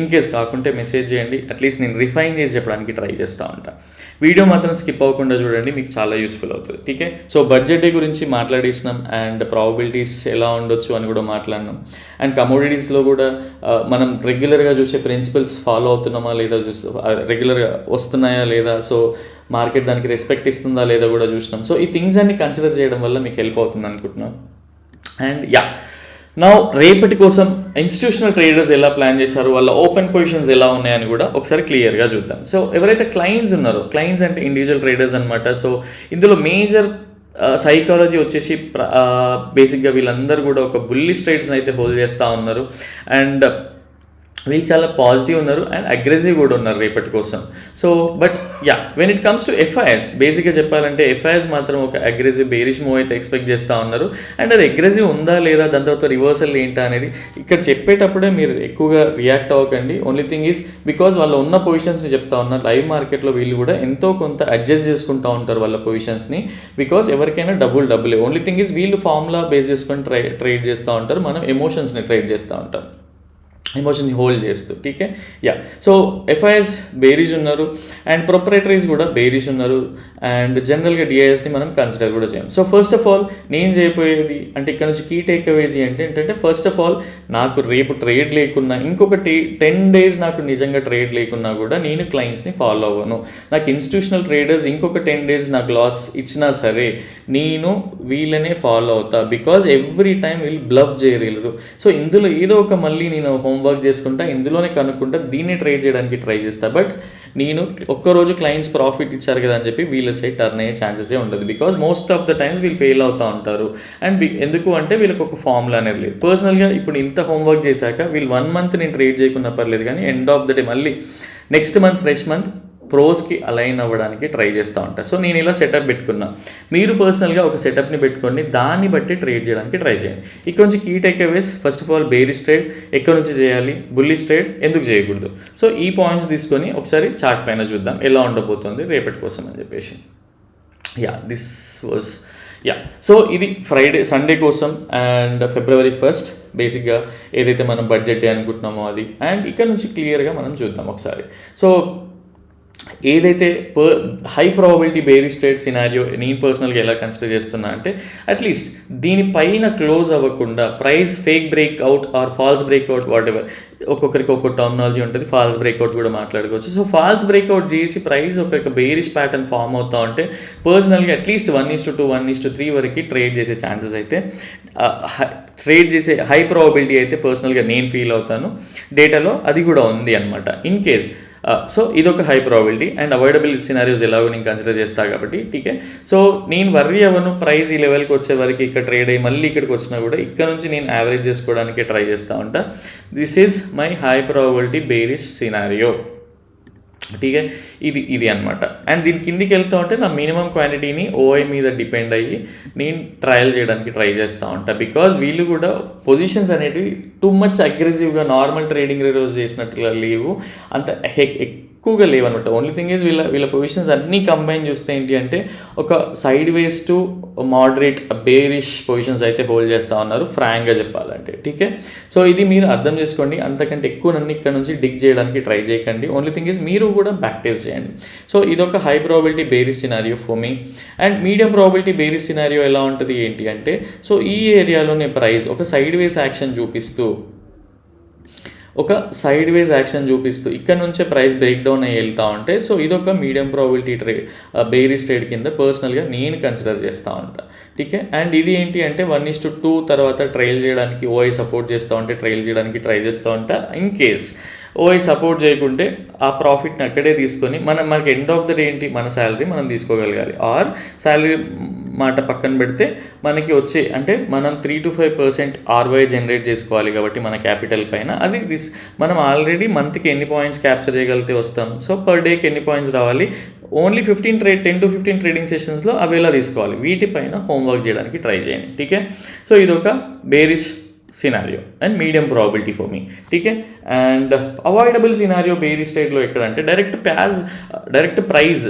ఇన్ కేస్ కాకుంటే మెసేజ్ చేయండి, అట్లీస్ట్ నేను రిఫైన్ చేసి చెప్పడానికి ట్రై చేస్తూ ఉంటాను. వీడియో మాత్రం స్కిప్ అవ్వకుండా చూడండి, మీకు చాలా యూస్ఫుల్ అవుతుంది. ఠీకే. సో బడ్జెట్ డే గురించి మాట్లాడేసినాం అండ్ ప్రాబబిలిటీస్ ఎలా ఉండొచ్చు అని కూడా మాట్లాడినాం. అండ్ కమోడిటీస్లో కూడా మనం రెగ్యులర్గా చూసే ప్రిన్సిపల్స్ ఫాలో అవుతున్నామా లేదా రెగ్యులర్గా వస్తున్నాయా లేదా, సో మార్కెట్ దానికి రెస్పెక్ట్ ఇస్తుందా లేదా కూడా చూసినాం. సో ఈ థింగ్స్ అన్ని కన్సిడర్ చేయడం వల్ల మీకు హెల్ప్ అవుతుంది అనుకుంటున్నాను. అండ్ నౌ రేపటి కోసం ఇన్స్టిట్యూషనల్ ట్రేడర్స్ ఎలా ప్లాన్ చేశారు, వాళ్ళ ఓపెన్ పొజిషన్స్ ఎలా ఉన్నాయని కూడా ఒకసారి క్లియర్గా చూద్దాం. సో ఎవరైతే క్లయింట్స్ ఉన్నారో, క్లయింట్స్ అంటే ఇండివిజువల్ ట్రేడర్స్ అనమాట. సో ఇందులో మేజర్ సైకాలజీ వచ్చేసి బేసిక్గా వీళ్ళందరూ కూడా ఒక బుల్లిష్ ట్రేడ్స్ని అయితే హోల్డ్ చేస్తూ ఉన్నారు. అండ్ వీళ్ళు చాలా పాజిటివ్ ఉన్నారు అండ్ అగ్రెసివ్ కూడా ఉన్నారు రేపటి కోసం. So but when it comes to FIS, బేసిక్గా చెప్పాలంటే ఎఫ్ఐఎస్ మాత్రం ఒక అగ్రెసివ్ బేరిష్ మూవ్ అయితే ఎక్స్పెక్ట్ చేస్తూ ఉన్నారు. అండ్ అది అగ్రెసివ్ ఉందా లేదా, దాని తర్వాత రివర్సల్ ఏంటా అనేది ఇక్కడ చెప్పేటప్పుడే మీరు ఎక్కువగా రియాక్ట్ అవ్వకండి. ఓన్లీ థింగ్ ఈజ్ బికాజ్ వాళ్ళు ఉన్న పొజిషన్స్ని చెప్తా ఉన్నారు. లైవ్ మార్కెట్లో వీళ్ళు కూడా ఎంతో కొంత అడ్జస్ట్ చేసుకుంటూ ఉంటారు వాళ్ళ పొజిషన్స్ని, బికాజ్ ఎవరికైనా డబ్బులే. ఓన్లీ థింగ్ ఈజ్ వీళ్ళు ఫార్ములా బేస్ చేసుకొని ట్రేడ్ చేస్తూ ఉంటారు, మనం ఎమోషన్స్ని ట్రేడ్ చేస్తూ ఉంటాం, ఎమోషన్ని హోల్డ్ చేస్తూ. ఠీకే. సో ఎఫ్ఐఎస్ బేరీస్ ఉన్నారు అండ్ ప్రొపరేటరీస్ కూడా బేరీస్ ఉన్నారు. అండ్ జనరల్గా డిఐఎస్ని మనం కన్సిడర్ కూడా చేయం. సో ఫస్ట్ ఆఫ్ ఆల్ నేను చేయబోయేది అంటే ఇక్కడ నుంచి కీ టేక్ అవేజ్ ఏంటంటే ఫస్ట్ ఆఫ్ ఆల్ నాకు రేపు ట్రేడ్ లేకున్నా, ఇంకొక 10 days నాకు నిజంగా ట్రేడ్ లేకున్నా కూడా నేను క్లయింట్స్ని ఫాలో అవ్వను. నాకు ఇన్స్టిట్యూషనల్ ట్రేడర్స్ ఇంకొక 10 days నాకు లాస్ ఇచ్చినా సరే నేను వీళ్ళనే ఫాలో అవుతా, బికాజ్ ఎవ్రీ టైం వీళ్ళు బ్లఫ్ చేయలేరు. సో ఇందులో ఏదో ఒక మళ్ళీ నేను వర్క్ చేసుకుంటా, ఇందులోనే కనుక్కుంటా, దీన్ని ట్రేడ్ చేయడానికి ట్రై చేస్తా. బట్ నేను ఒక్కరోజు క్లయింట్స్ ప్రాఫిట్ ఇచ్చారు కదా అని చెప్పి వీళ్ళ సైడ్ టర్న్ అయ్యే ఛాన్సెసే ఉండదు, because most of the times వీళ్ళు ఫెయిల్ అవుతూ ఉంటారు. అండ్ ఎందుకు అంటే వీళ్ళకి ఒక ఫార్ములా అనేది లేదు. పర్సనల్గా ఇప్పుడు ఇంత హోంవర్క్ చేశాక వీళ్ళు 1 month నేను ట్రేడ్ చేయకున్నా పర్లేదు, కానీ ఎండ్ ఆఫ్ ద డే మళ్ళీ నెక్స్ట్ మంత్ ఫ్రెష్ మంత్ ప్రోస్కి అలైన్ అవ్వడానికి ట్రై చేస్తూ ఉంటాను. సో నేను ఇలా సెటప్ పెట్టుకున్నా, మీరు పర్సనల్గా ఒక సెటప్ని పెట్టుకోండి, దాన్ని బట్టి ట్రేడ్ చేయడానికి ట్రై చేయండి. ఇక్కడ నుంచి key takeaways first of all bearish trade ఎక్కడి నుంచి చేయాలి, బుల్లిష్ ట్రేడ్ ఎందుకు చేయకూడదు. సో ఈ పాయింట్స్ తీసుకొని ఒకసారి చార్ట్ పైన చూద్దాం ఎలా ఉండబోతుంది రేపటి కోసం అని చెప్పేసి. సో ఇది సండే కోసం అండ్ February 1st బేసిక్గా ఏదైతే మనం బడ్జెట్ డే అనుకుంటున్నామో అది. అండ్ ఇక్కడ నుంచి క్లియర్గా మనం చూద్దాం ఒకసారి. సో ఏదైతే high probability bearish trade scenario నేను పర్సనల్గా ఎలా కన్సిడర్ చేస్తున్నా అంటే అట్లీస్ట్ దీనిపైన క్లోజ్ అవ్వకుండా price fake breakout or false breakout whatever, ఒక్కొక్కరికి ఒక్కొక్క టర్మినాలజీ ఉంటుంది, ఫాల్స్ బ్రేక్అవుట్ కూడా మాట్లాడుకోవచ్చు. సో ఫాల్స్ బ్రేక్అవుట్ చేసి ప్రైస్ ఒక బేరిష్ ప్యాటర్న్ ఫామ్ అవుతా ఉంటే పర్సనల్గా అట్లీస్ట్ 1:2 1:3 వరకు ట్రేడ్ చేసే ఛాన్సెస్ అయితే ట్రేడ్ చేసే హై ప్రాబబిలిటీ అయితే పర్సనల్గా నేను ఫీల్ అవుతాను. డేటాలో అది కూడా ఉంది అనమాట. ఇన్ కేస్ సో ఇదొక high probability and avoidable scenarios ఎలాగో నేను కన్సిడర్ చేస్తాను కాబట్టి ఠీకే. సో నేను వర్రీ అవ్వను, ప్రైస్ ఈ లెవెల్కి వచ్చే వరకు ఇక్కడ ట్రేడ్ అయ్యి మళ్ళీ ఇక్కడికి వచ్చినా కూడా ఇక్కడ నుంచి నేను యావరేజ్ చేసుకోవడానికి ట్రై చేస్తూ ఉంటా. This is my high probability bearish scenario. ఠీకే. ఇది అనమాట. అండ్ దీని కిందికి వెళ్తూ ఉంటే నా మినిమం క్వాంటిటీని ఓఐ మీద డిపెండ్ అయ్యి నేను ట్రయల్ చేయడానికి ట్రై చేస్తూ ఉంటాను, బికాజ్ వీళ్ళు కూడా పొజిషన్స్ అనేటివి టూ మచ్ అగ్రెసివ్గా నార్మల్ ట్రేడింగ్ రోజు చేసినట్టుగా లేవు, అంత ఎక్కువగా లేవన్నమాట. ఓన్లీ థింగ్ ఈజ్ వీళ్ళ పొజిషన్స్ అన్నీ కంబైన్ చూస్తే ఏంటి అంటే ఒక side ways to moderate bearish positions అయితే హోల్డ్ చేస్తూ ఉన్నారు ఫ్రాంక్గా చెప్పాలంటే. ఠీకే. సో ఇది మీరు అర్థం చేసుకోండి, అంతకంటే ఎక్కువ నన్ను ఇక్కడ నుంచి డిగ్ చేయడానికి ట్రై చేయకండి. ఓన్లీ థింగ్ ఈజ్ మీరు కూడా బ్యాక్ టెస్ట్ చేయండి. సో ఇదొక high probability bearish scenario for me. And medium probability bearish scenario ఎలా ఉంటుంది ఏంటి అంటే, సో ఈ ఏరియాలోనే ప్రైస్ ఒక సైడ్ వేస్ యాక్షన్ చూపిస్తూ ఒక సైడ్ వేస్ యాక్షన్ చూపిస్తూ ఇక్కడ నుంచే ప్రైస్ బ్రేక్ డౌన్ అయ్యి వెళ్తూ ఉంటే, సో ఇదొక మీడియం ప్రాబిలిటీ బేరిష్ ట్రేడ్ కింద పర్సనల్గా నేను కన్సిడర్ చేస్తూ ఉంటాను. ఠీకే. అండ్ ఇది ఏంటి అంటే 1:2 తర్వాత ట్రైల్ చేయడానికి ఓఐ సపోర్ట్ చేస్తూ ఉంటే ట్రైల్ చేయడానికి ట్రై చేస్తూ ఉంటా. ఇన్ కేస్ ఓఐ సపోర్ట్ చేయకుంటే ఆ ప్రాఫిట్ని అక్కడే తీసుకొని మనకి ఎండ్ ఆఫ్ ద డే ఏంటి, మన శాలరీ మనం తీసుకోగలగాలి. ఆర్ శాలరీ మాట పక్కన పెడితే మనకి వచ్చే అంటే మనం 3 to 5% ROI జనరేట్ చేసుకోవాలి కాబట్టి మన క్యాపిటల్ పైన అది మనం ఆల్రెడీ మంత్కి ఎన్ని పాయింట్స్ క్యాప్చర్ చేయగలిగితే వస్తాం. సో పర్ డేకి ఎన్ని పాయింట్స్ రావాలి, ఓన్లీ 10 to 15 ట్రేడింగ్ సెషన్స్లో అవి ఎలా తీసుకోవాలి, వీటిపైన హోంవర్క్ చేయడానికి ట్రై చేయండి. ఠీకే. సో ఇదొక bearish scenario and medium probability for me. ఠీకే. అండ్ అవాయిడబుల్ సినారియో బేరిష్ ట్రేడ్లో ఎక్కడంటే డైరెక్ట్ ప్రైజ్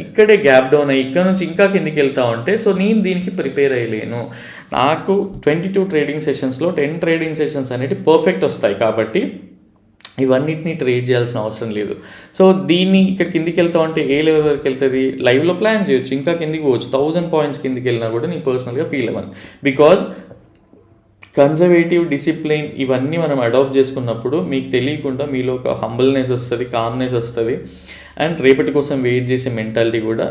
ఇక్కడే గ్యాప్ డౌన్ అయ్యి ఇక్కడ నుంచి ఇంకా కిందికి వెళ్తా ఉంటే, సో నేను దీనికి ప్రిపేర్ అయ్యలేను. నాకు 22 ట్రేడింగ్ సెషన్స్లో 10 ట్రేడింగ్ సెషన్స్ అనేవి పర్ఫెక్ట్ వస్తాయి కాబట్టి ఇవన్నిటిని ట్రేడ్ చేయాల్సిన అవసరం లేదు. సో దీన్ని ఇక్కడ కిందికి వెళ్తా ఉంటే ఏ లెవెల్ వరకు వెళ్తుంది, లైవ్లో ప్లాన్ చేయొచ్చు, ఇంకా కిందికి పోవచ్చు. 1000 పాయింట్స్ కిందికి వెళ్ళినా కూడా నేను పర్సనల్గా ఫీల్ అవ్వను. బికాజ్ కన్జర్వేటివ్ డిసిప్లిన్ ఇవన్నీ మనం అడాప్ట్ చేసుకున్నప్పుడు మీకు తెలియకుండా మీలో ఒక హంబల్నెస్ వస్తుంది, కామ్నెస్ వస్తుంది, అండ్ రేపటి కోసం వెయిట్ చేసే మెంటాలిటీ కూడా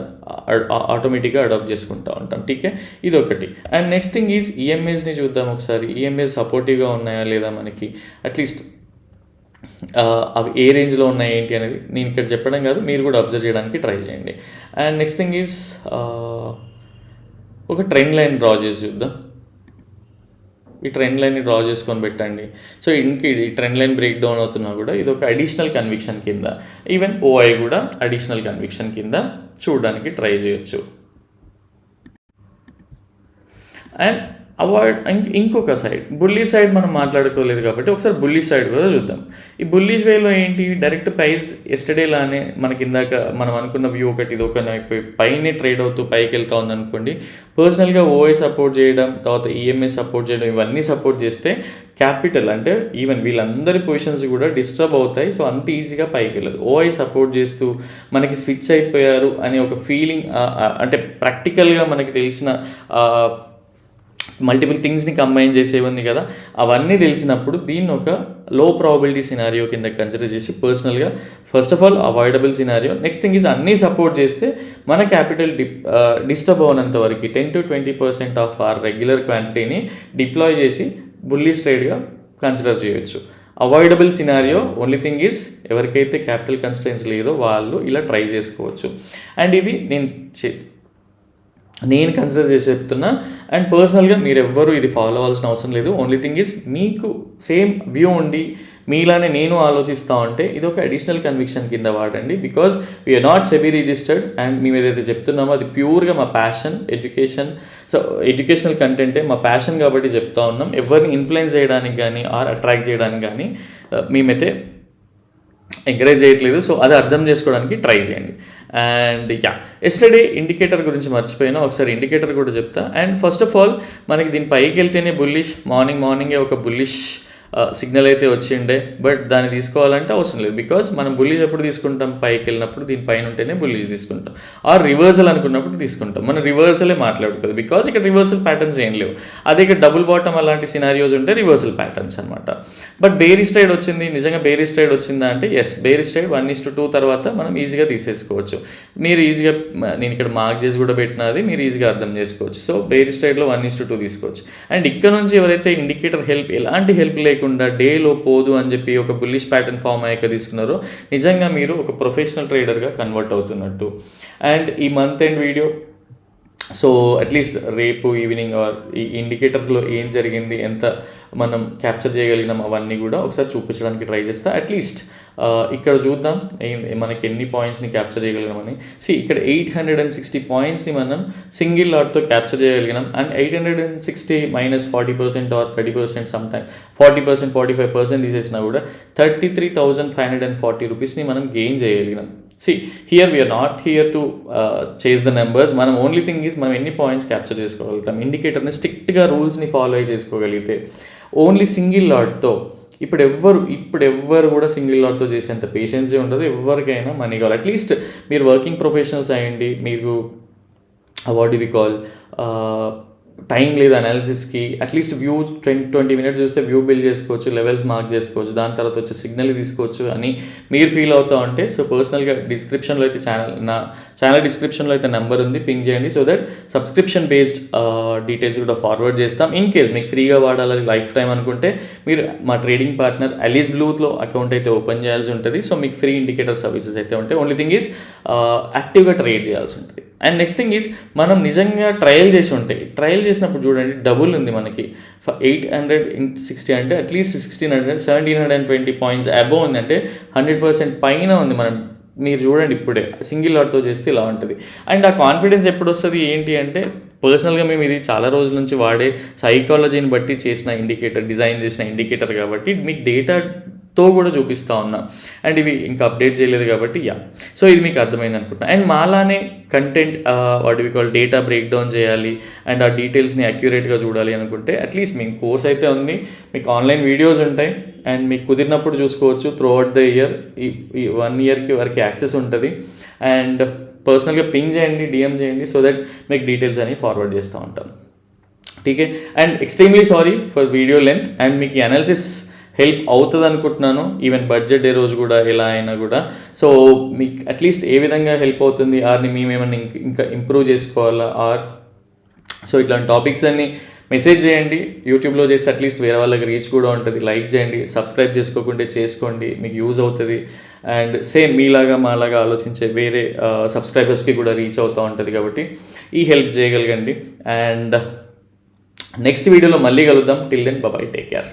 ఆటోమేటిక్గా అడాప్ట్ చేసుకుంటూ ఉంటాం. ఠీకే. ఇది ఒకటి. అండ్ నెక్స్ట్ థింగ్ ఈజ్ ఈఎంఐస్ని చూద్దాం ఒకసారి. ఈఎంఐస్ సపోర్టివ్గా ఉన్నాయా లేదా, మనకి అట్లీస్ట్ అవి ఏ రేంజ్లో ఉన్నాయి ఏంటి అనేది నేను ఇక్కడ చెప్పడం కాదు, మీరు కూడా అబ్జర్వ్ చేయడానికి ట్రై చేయండి. అండ్ నెక్స్ట్ థింగ్ ఈజ్ ఒక ట్రెండ్ లైన్ డ్రా చేసి చూద్దాం. ఈ ట్రెండ్ లైన్ని డ్రా చేసుకొని పెట్టండి. సో ఈ ట్రెండ్ లైన్ బ్రేక్ డౌన్ అవుతున్నా కూడా ఇది ఒక అడిషనల్ కన్విక్షన్ కింద, ఈవెన్ ఓఐ కూడా అడిషనల్ కన్విక్షన్ కింద చూడడానికి ట్రై చేయొచ్చు. అండ్ ఇంకొక సైడ్ బుల్లిష్ సైడ్ మనం మాట్లాడుకోలేదు కాబట్టి ఒకసారి బుల్లిష్ సైడ్ కూడా చూద్దాం. ఈ బుల్లిష్ వేలో ఏంటి, డైరెక్ట్ ప్రైస్ ఎస్టర్డే లానే మనకి ఇందాక మనం అనుకున్న వ్యూ ఒకటి ఇది ఒక పైనే ట్రేడ్ అవుతూ పైకి వెళ్తా ఉందనుకోండి, పర్సనల్గా ఓఐ సపోర్ట్ చేయడం, తర్వాత ఈఎంఐ సపోర్ట్ చేయడం, ఇవన్నీ సపోర్ట్ చేస్తే క్యాపిటల్ అంటే ఈవెన్ వీళ్ళందరి పొజిషన్స్ కూడా డిస్టర్బ్ అవుతాయి. సో అంత ఈజీగా పైకి వెళ్ళదు. ఓఐ సపోర్ట్ చేస్తూ మనకి స్విచ్ అయిపోయారు అనే ఒక ఫీలింగ్, అంటే ప్రాక్టికల్గా మనకి తెలిసిన మల్టిపుల్ థింగ్స్ని కంబైన్ చేసేవి ఉంది కదా, అవన్నీ తెలిసినప్పుడు దీన్ని ఒక లో ప్రాబిలిటీ సినారియో కింద కన్సిడర్ చేసి పర్సనల్గా first of all avoidable scenario. Next thing is అన్నీ సపోర్ట్ చేస్తే మన క్యాపిటల్ డిస్టర్బ్ అవనంత వరకు 10 to 20% ఆఫ్ ఆర్ రెగ్యులర్ క్వాంటిటీని డిప్లాయ్ చేసి బుల్లిష్ ట్రేడ్గా కన్సిడర్ చేయొచ్చు. Avoidable scenario only thing is ఎవరికైతే క్యాపిటల్ కన్స్ట్రెయిన్స్ లేదో వాళ్ళు ఇలా ట్రై చేసుకోవచ్చు. అండ్ ఇది నేను కన్సిడర్ చేసి చెప్తున్నా. అండ్ పర్సనల్గా మీరు ఎవ్వరూ ఇది ఫాలో అవ్వాల్సిన అవసరం లేదు. ఓన్లీ థింగ్ ఈజ్ మీకు సేమ్ వ్యూ ఉండి మీలానే నేను ఆలోచిస్తూ ఉంటే ఇది ఒక అడిషనల్ కన్విక్షన్ కింద వాడండి. Because we are not SEBI registered and మేము ఏదైతే చెప్తున్నామో అది ప్యూర్గా మా ప్యాషన్, ఎడ్యుకేషనల్ కంటెంటే మా ప్యాషన్ కాబట్టి చెప్తా ఉన్నాం. ఎవరిని ఇన్ఫ్లుయెన్స్ చేయడానికి కానీ ఆర్ అట్రాక్ట్ చేయడానికి కానీ మేమైతే ఎంకరేజ్ చేయట్లేదు. సో అది అర్థం చేసుకోవడానికి ట్రై చేయండి. అండ్ ఎస్టర్డే ఇండికేటర్ గురించి మర్చిపోయినా, ఒకసారి ఇండికేటర్ కూడా చెప్తా. అండ్ ఫస్ట్ ఆఫ్ ఆల్ మనకి దీని పైకి వెళ్తేనే బుల్లిష్, మార్నింగే ఒక బుల్లిష్ సిగ్నల్ అయితే వచ్చిండే, బట్ దాన్ని తీసుకోవాలంటే అవసరం లేదు. బికాజ్ మనం బుల్లిష్ ఎప్పుడు తీసుకుంటాం, పైకి వెళ్ళినప్పుడు దీని పైన ఉంటేనే బుల్లిష్ తీసుకుంటాం, ఆర్ రివర్సల్ అనుకున్నప్పుడు తీసుకుంటాం. మనం రివర్సలే మాట్లాడుతుంది బికాజ్ ఇక్కడ రివర్సల్ ప్యాటర్న్స్ ఏం లేవు. అదే ఇక్కడ డబుల్ బాటమ్ అలాంటి సినారియోస్ ఉంటే రివర్సల్ ప్యాటర్న్స్ అనమాట. బట్ బేరిష్ ట్రేడ్ వచ్చింది, నిజంగా బేరిష్ ట్రేడ్ వచ్చిందా అంటే ఎస్, బేరిష్ ట్రేడ్ 1:2 తర్వాత మనం ఈజీగా తీసేసుకోవచ్చు. మీరు ఈజీగా నేను ఇక్కడ మార్క్ చేసి కూడా పెట్టినది మీరు ఈజీగా అర్థం చేసుకోవచ్చు. సో బేరిష్ ట్రేడ్లో 1:2 తీసుకోవచ్చు. అండ్ ఇక్కడ నుంచి ఎవరైతే ఇండికేటర్ ఎలాంటి హెల్ప్ లేకుండా డేలో పోదు అని చెప్పి ఒక బుల్లిష్ ప్యాటర్న్ ఫామ్ అయ్యాక తీసుకున్నారో నిజంగా మీరు ఒక ప్రొఫెషనల్ ట్రేడర్గా కన్వర్ట్ అవుతున్నట్టు. అండ్ ఈ month end video, so at least రేపు ఈవినింగ్ ఆర్ ఈ ఇండికేటర్లో ఏం జరిగింది, ఎంత మనం క్యాప్చర్ చేయగలిగినాం అవన్నీ కూడా ఒకసారి చూపించడానికి ట్రై చేస్తా. అట్లీస్ట్ ఇక్కడ చూద్దాం మనకి ఎన్ని పాయింట్స్ని క్యాప్చర్ చేయగలిగినామని. ఇక్కడ 860 పాయింట్స్ని మనం సింగిల్ లాట్తో క్యాప్చర్ చేయగలిగినాం. అండ్ 860 - 40% ఆర్ 30% సమ్టైమ్ 40%, 45% తీసేసినా కూడా 33,540 రూపీస్ని మనం గెయిన్ చేయగలిగినాం. Here we are not here to chase the numbers. మనం ఓన్లీ థింగ్ ఈజ్ మనం ఎన్ని పాయింట్స్ క్యాప్చర్ చేసుకోగలుగుతాం. ఇండికేటర్ని స్ట్రిక్ట్గా రూల్స్ని ఫాలో అయి చేసుకోగలిగితే ఓన్లీ సింగిల్ లాట్తో ఇప్పుడు ఎవ్వరు కూడా సింగిల్ లాట్తో చేసేంత పేషెన్సీ ఉండదు. ఎవరికైనా మనీ కావాలి. అట్లీస్ట్ మీరు వర్కింగ్ ప్రొఫెషనల్స్ అయ్యండి, మీరు what do we call time లేదు అనాలిసిస్కి, అట్లీస్ట్ వ్యూ 20 మినిట్స్ చూస్తే వ్యూ బిల్డ్ చేసుకోవచ్చు, లెవెల్స్ మార్క్ చేసుకోవచ్చు, దాని తర్వాత వచ్చే సిగ్నల్ తీసుకోవచ్చు అని మీరు ఫీల్ అవుతా ఉంటే, సో పర్సనల్గా డిస్క్రిప్షన్లో అయితే నా ఛానల్ డిస్క్రిప్షన్లో అయితే నెంబర్ ఉంది, పింగ్ చేయండి. So that subscription based details కూడా ఫార్వర్డ్ చేస్తాం. ఇన్ కేస్ మీకు ఫ్రీగా వాడాలని లైఫ్ టైం అనుకుంటే మీరు మా ట్రేడింగ్ పార్ట్నర్ అలీస్ బ్లూలో అకౌంట్ అయితే ఓపెన్ చేయాల్సి ఉంటుంది. సో మీకు ఫ్రీ ఇండికేటర్ సర్వీసెస్ అయితే ఉంటాయి. ఓన్లీ థింగ్ ఈజ్ యాక్టివ్గా ట్రేడ్ చేయాల్సి ఉంటుంది. అండ్ నెక్స్ట్ థింగ్ ఈజ్ మనం నిజంగా ట్రయల్ చేసి ఉంటాయి. ట్రయల్ చేసినప్పుడు చూడండి డబుల్ ఉంది మనకి 860 అంటే అట్లీస్ట్ 1600 1720 పాయింట్స్ అబోవ్ ఉంది, అంటే 100% పైన ఉంది. మీరు చూడండి ఇప్పుడే సింగిల్ లాట్తో చేస్తే ఇలా ఉంటుంది. అండ్ ఆ కాన్ఫిడెన్స్ ఎప్పుడు వస్తుంది ఏంటి అంటే, పర్సనల్గా మేము ఇది చాలా రోజుల నుంచి వాడే సైకాలజీని బట్టి చేసిన ఇండికేటర్, డిజైన్ చేసిన ఇండికేటర్ కాబట్టి మీకు డేటాతో కూడా చూపిస్తూ ఉన్నా. అండ్ ఇవి ఇంకా అప్డేట్ చేయలేదు కాబట్టి సో ఇది మీకు అర్థమైంది అనుకుంటున్నాను. అండ్ మాలానే content what we call data break down చేయాలి అండ్ ఆ డీటెయిల్స్ని అక్యురేట్గా చూడాలి అనుకుంటే అట్లీస్ట్ మీకు కోర్స్ అయితే ఉంది, మీకు ఆన్లైన్ వీడియోస్ ఉంటాయి అండ్ మీకు కుదిరినప్పుడు చూసుకోవచ్చు. త్రూ అవుట్ ద ఇయర్ ఈ 1 ఇయర్కి వరకు యాక్సెస్ ఉంటుంది. అండ్ పర్సనల్గా పింగ్ చేయండి, డిఎం చేయండి, సో దట్ మీకు డీటెయిల్స్ అని ఫార్వర్డ్ చేస్తూ ఉంటాం. ఠీకే. And extremely sorry for video length. And మీకు ఈ అనాలిసిస్ హెల్ప్ అవుతుంది అనుకుంటున్నాను, ఈవెన్ బడ్జెట్ డే రోజు కూడా ఎలా అయినా కూడా. సో మీకు అట్లీస్ట్ ఏ విధంగా హెల్ప్ అవుతుంది, ఆర్ని మేమేమన్నా ఇంకా ఇంప్రూవ్ చేసుకోవాలా, సో ఇట్లాంటి టాపిక్స్ అన్ని మెసేజ్ చేయండి. యూట్యూబ్లో చేస్తే అట్లీస్ట్ వేరే వాళ్ళకి రీచ్ కూడా ఉంటుంది. లైక్ చేయండి, సబ్స్క్రైబ్ చేసుకోకుంటే చేసుకోండి, మీకు యూజ్ అవుతుంది. అండ్ సేమ్ మీలాగా మాలాగా ఆలోచించే వేరే సబ్స్క్రైబర్స్కి కూడా రీచ్ అవుతూ ఉంటుంది కాబట్టి ఈ హెల్ప్ చేయగలగండి. అండ్ నెక్స్ట్ వీడియోలో మళ్ళీ కలుద్దాం. Till then bye, take care.